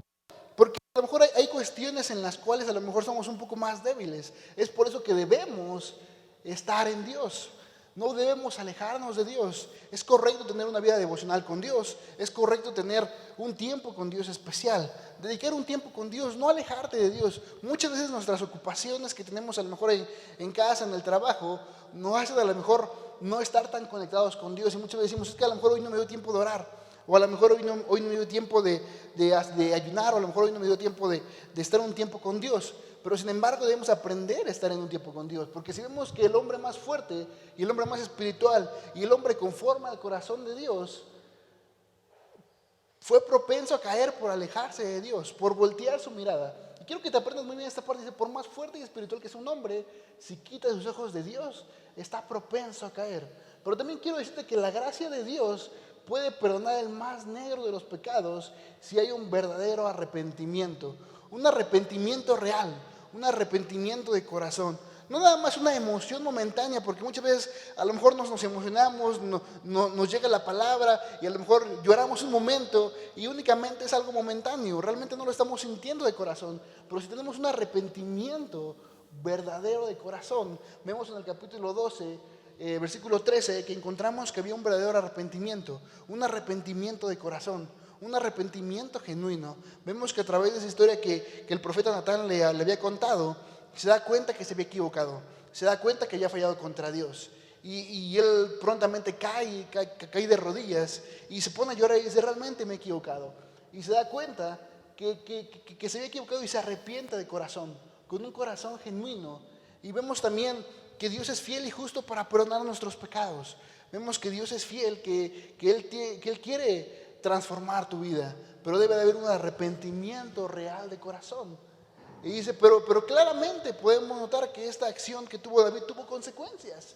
Porque a lo mejor hay cuestiones en las cuales a lo mejor somos un poco más débiles. Es por eso que debemos estar en Dios. No debemos alejarnos de Dios. Es correcto tener una vida devocional con Dios. Es correcto tener un tiempo con Dios especial. Dedicar un tiempo con Dios, no alejarte de Dios. Muchas veces nuestras ocupaciones que tenemos a lo mejor en casa, en el trabajo, nos hacen a lo mejor no estar tan conectados con Dios. Y muchas veces decimos: es que a lo mejor hoy no me dio tiempo de orar. O a lo mejor hoy no me dio tiempo de ayunar. O a lo mejor hoy no me dio tiempo de estar un tiempo con Dios. Pero sin embargo debemos aprender a estar en un tiempo con Dios. Porque si vemos que el hombre más fuerte y el hombre más espiritual y el hombre conforme al corazón de Dios fue propenso a caer por alejarse de Dios, por voltear su mirada. Y quiero que te aprendas muy bien esta parte. Dice: por más fuerte y espiritual que sea un hombre, si quita sus ojos de Dios, está propenso a caer. Pero también quiero decirte que la gracia de Dios puede perdonar el más negro de los pecados si hay un verdadero arrepentimiento. Un arrepentimiento real, un arrepentimiento de corazón. No nada más una emoción momentánea, porque muchas veces a lo mejor nos emocionamos, nos llega la palabra y a lo mejor lloramos un momento y únicamente es algo momentáneo. Realmente no lo estamos sintiendo de corazón. Pero si tenemos un arrepentimiento verdadero de corazón, vemos en el capítulo 12, versículo 13, que encontramos que había un verdadero arrepentimiento, un arrepentimiento de corazón. Un arrepentimiento genuino. Vemos que a través de esa historia que el profeta Natán le había contado, se da cuenta que se había equivocado. se da cuenta que había fallado contra Dios. Y él prontamente cae de rodillas y se pone a llorar y dice, realmente me he equivocado. Y se da cuenta que se había equivocado y se arrepiente de corazón, con un corazón genuino. Y vemos también que Dios es fiel y justo para perdonar nuestros pecados. Vemos que Dios es fiel, que Él quiere transformar tu vida, pero debe de haber un arrepentimiento real de corazón. Y dice, pero claramente podemos notar que esta acción que tuvo David tuvo consecuencias.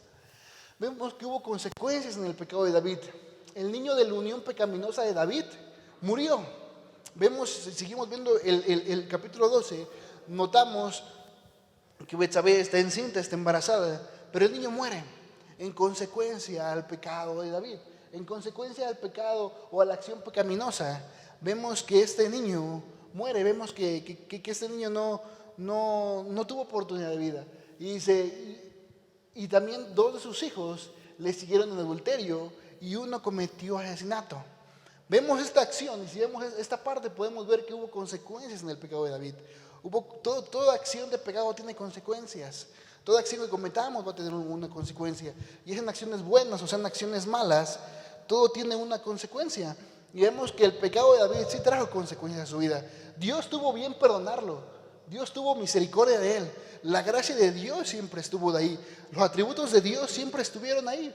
Vemos que hubo consecuencias en el pecado de David. El niño de la unión pecaminosa de David murió. Seguimos viendo el capítulo 12, notamos que Betsabé está encinta, está embarazada, pero el niño muere en consecuencia al pecado de David, en consecuencia al pecado o a la acción pecaminosa. Vemos que este niño muere, vemos que este niño no tuvo oportunidad de vida. Y dice, y también 2 de sus hijos le siguieron en adulterio y uno cometió asesinato. Vemos esta acción y si vemos esta parte podemos ver que hubo consecuencias en el pecado de David. Toda acción de pecado tiene consecuencias. Toda acción que cometamos va a tener una consecuencia. Y sean acciones buenas o sean acciones malas, todo tiene una consecuencia. Y vemos que el pecado de David sí trajo consecuencias a su vida. Dios tuvo bien perdonarlo. Dios tuvo misericordia de él. La gracia de Dios siempre estuvo de ahí. Los atributos de Dios siempre estuvieron ahí.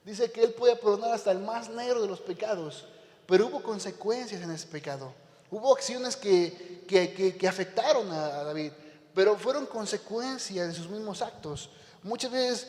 Dice que él podía perdonar hasta el más negro de los pecados. Pero hubo consecuencias en ese pecado. Hubo acciones que afectaron a David, pero fueron consecuencias de sus mismos actos. Muchas veces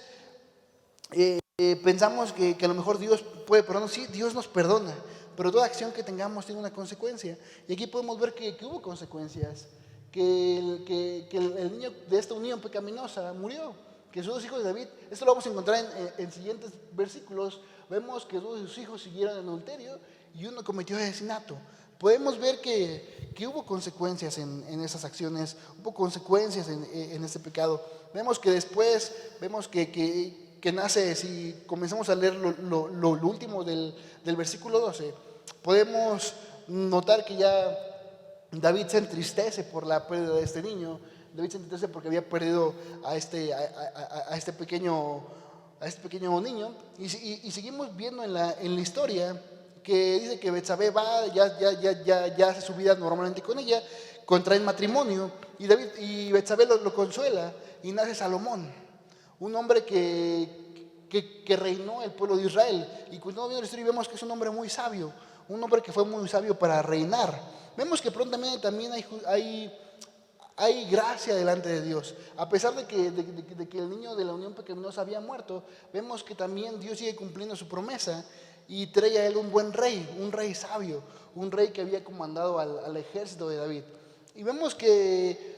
pensamos que a lo mejor Dios puede perdonar. Sí, Dios nos perdona, pero toda acción que tengamos tiene una consecuencia. Y aquí podemos ver que hubo consecuencias. Que el niño de esta unión pecaminosa murió. Que sus 2 hijos de David, esto lo vamos a encontrar en siguientes versículos. Vemos que 2 de sus hijos siguieron en adulterio y uno cometió asesinato. Podemos ver que hubo consecuencias en esas acciones, hubo consecuencias en este pecado. Vemos que después, vemos que nace, si comenzamos a leer lo último del versículo 12, podemos notar que ya David se entristece por la pérdida de este niño. David se entristece porque había perdido a este pequeño niño. Y seguimos viendo en la historia que dice que Betsabé va, ya hace su vida normalmente con ella, contraen matrimonio y Betsabé lo consuela y nace Salomón, un hombre que reinó el pueblo de Israel. Y cuando vemos la historia vemos que es un hombre muy sabio, un hombre que fue muy sabio para reinar. Vemos que prontamente también hay gracia delante de Dios. A pesar de que el niño de la unión pecaminosa había muerto, vemos que también Dios sigue cumpliendo su promesa y trae a él un buen rey, un rey sabio, un rey que había comandado al ejército de David. Y vemos que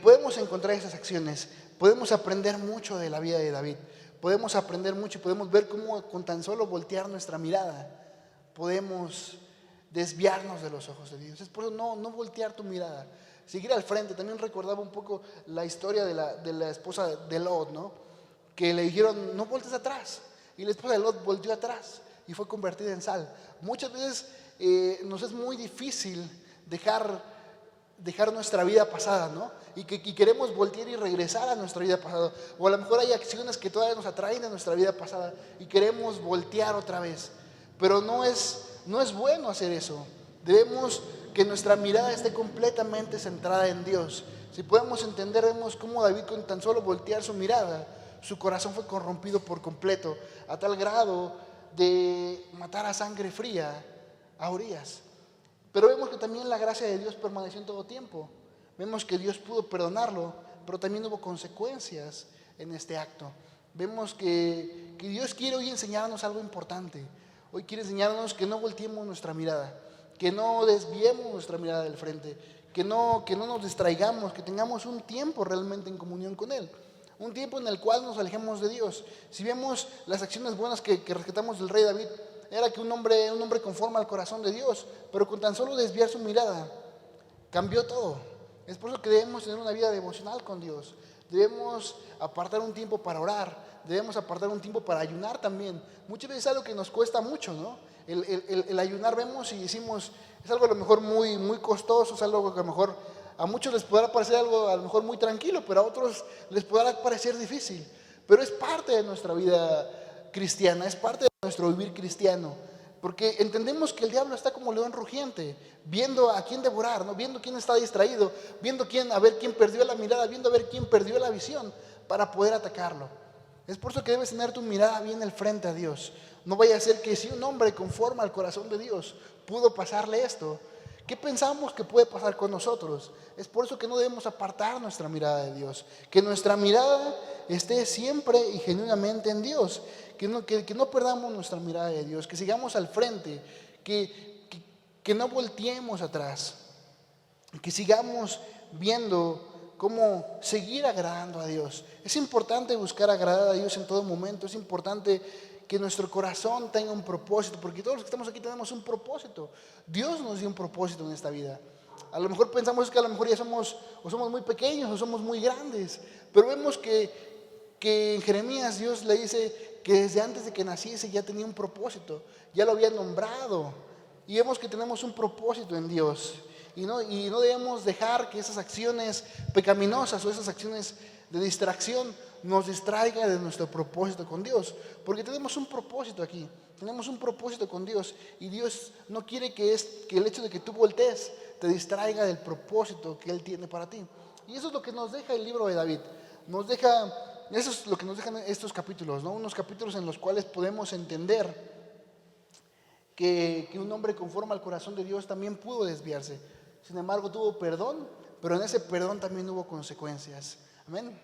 podemos encontrar esas acciones, podemos aprender mucho de la vida de David, podemos aprender mucho, podemos ver cómo con tan solo voltear nuestra mirada, podemos desviarnos de los ojos de Dios. Es por eso no voltear tu mirada, seguir al frente. También recordaba un poco la historia de la esposa de Lot, ¿no? Que le dijeron, no voltees atrás. Y la esposa de Lot volteó atrás y fue convertida en sal. Muchas veces nos es muy difícil dejar nuestra vida pasada, ¿no? Y queremos voltear y regresar a nuestra vida pasada. O a lo mejor hay acciones que todavía nos atraen a nuestra vida pasada y queremos voltear otra vez. Pero no es bueno hacer eso. Debemos que nuestra mirada esté completamente centrada en Dios. Si podemos entender, vemos cómo David con tan solo voltear su mirada, su corazón fue corrompido por completo, a tal grado de matar a sangre fría a Urías. Pero vemos que también la gracia de Dios permaneció en todo tiempo. Vemos que Dios pudo perdonarlo, pero también hubo consecuencias en este acto. Vemos que Dios quiere hoy enseñarnos algo importante. Hoy quiere enseñarnos que no volteemos nuestra mirada, que no desviemos nuestra mirada del frente, que no nos distraigamos, que tengamos un tiempo realmente en comunión con Él. Un tiempo en el cual nos alejemos de Dios. Si vemos las acciones buenas que rescatamos del rey David, era que un hombre conforme al corazón de Dios, pero con tan solo desviar su mirada, cambió todo. Es por eso que debemos tener una vida devocional con Dios. Debemos apartar un tiempo para orar, debemos apartar un tiempo para ayunar también. Muchas veces es algo que nos cuesta mucho, ¿no? El ayunar, vemos y decimos, es algo a lo mejor muy, muy costoso, es algo que a lo mejor A muchos les podrá parecer algo a lo mejor muy tranquilo, pero a otros les podrá parecer difícil. Pero es parte de nuestra vida cristiana, es parte de nuestro vivir cristiano. Porque entendemos que el diablo está como león rugiente, viendo a quién devorar, ¿no? Viendo quién está distraído, viendo a ver quién perdió la mirada, viendo a ver quién perdió la visión para poder atacarlo. Es por eso que debes tener tu mirada bien al frente a Dios. No vaya a ser que si un hombre conforme al corazón de Dios pudo pasarle esto, ¿qué pensamos que puede pasar con nosotros? Es por eso que no debemos apartar nuestra mirada de Dios. Que nuestra mirada esté siempre y genuinamente en Dios. Que no perdamos nuestra mirada de Dios. Que sigamos al frente. Que no volteemos atrás. Que sigamos viendo cómo seguir agradando a Dios. Es importante buscar agradar a Dios en todo momento. Es importante que nuestro corazón tenga un propósito, porque todos los que estamos aquí tenemos un propósito. Dios nos dio un propósito en esta vida. A lo mejor pensamos que a lo mejor ya somos muy pequeños o somos muy grandes, pero vemos que en Jeremías Dios le dice que desde antes de que naciese ya tenía un propósito, ya lo había nombrado, y vemos que tenemos un propósito en Dios, y no debemos dejar que esas acciones pecaminosas o esas acciones de distracción nos distraiga de nuestro propósito con Dios, porque tenemos un propósito aquí, tenemos un propósito con Dios, y Dios no quiere que el hecho de que tú voltees te distraiga del propósito que Él tiene para ti. Y eso es lo que nos deja el libro de David, eso es lo que nos dejan estos capítulos, ¿no? Unos capítulos en los cuales podemos entender que un hombre conforme al corazón de Dios también pudo desviarse, sin embargo tuvo perdón, pero en ese perdón también hubo consecuencias. Amén.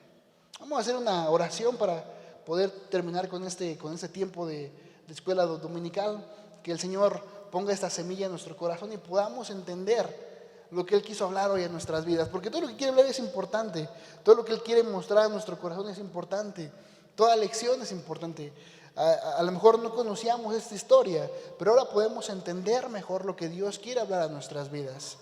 Vamos a hacer una oración para poder terminar con este tiempo de escuela dominical. Que el Señor ponga esta semilla en nuestro corazón y podamos entender lo que Él quiso hablar hoy en nuestras vidas. Porque todo lo que quiere hablar es importante. Todo lo que Él quiere mostrar en nuestro corazón es importante. Toda lección es importante. A lo mejor no conocíamos esta historia, pero ahora podemos entender mejor lo que Dios quiere hablar a nuestras vidas.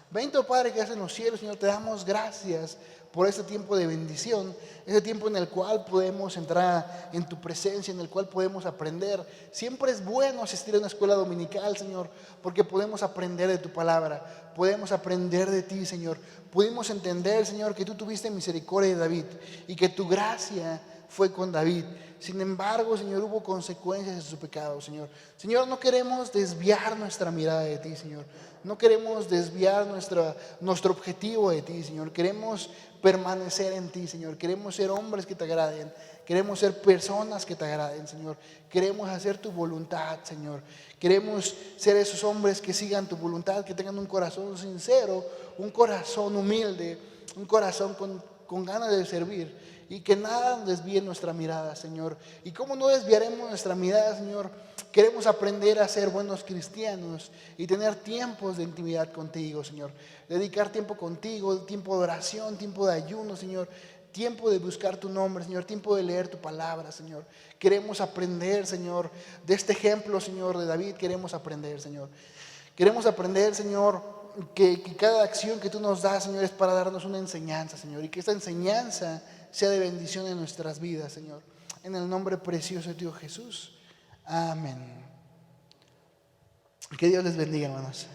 Bendito Padre que estás en los cielos, Señor, te damos gracias por este tiempo de bendición, ese tiempo en el cual podemos entrar en tu presencia, en el cual podemos aprender. Siempre es bueno asistir a una escuela dominical, Señor, porque podemos aprender de tu palabra, podemos aprender de ti, Señor. Pudimos entender, Señor, que tú tuviste misericordia de David y que tu gracia fue con David. Sin embargo, Señor, hubo consecuencias de su pecado, Señor. Señor, no queremos desviar nuestra mirada de ti, Señor. No queremos desviar nuestro objetivo de ti, Señor. Queremos permanecer en ti, Señor. Queremos ser hombres que te agraden. Queremos ser personas que te agraden, Señor. Queremos hacer tu voluntad, Señor. Queremos ser esos hombres que sigan tu voluntad, que tengan un corazón sincero, un corazón humilde, un corazón con ganas de servir. Y que nada desvíe nuestra mirada, Señor. Y cómo no desviaremos nuestra mirada, Señor. Queremos aprender a ser buenos cristianos y tener tiempos de intimidad contigo, Señor. Dedicar tiempo contigo, tiempo de oración, tiempo de ayuno, Señor. Tiempo de buscar tu nombre, Señor. Tiempo de leer tu palabra, Señor. Queremos aprender, Señor, de este ejemplo, Señor, de David. Queremos aprender, Señor. Queremos aprender, Señor, que cada acción que tú nos das, Señor, es para darnos una enseñanza, Señor. Y que esta enseñanza sea de bendición en nuestras vidas, Señor. En el nombre precioso de Dios Jesús. Amén. Que Dios les bendiga, hermanos.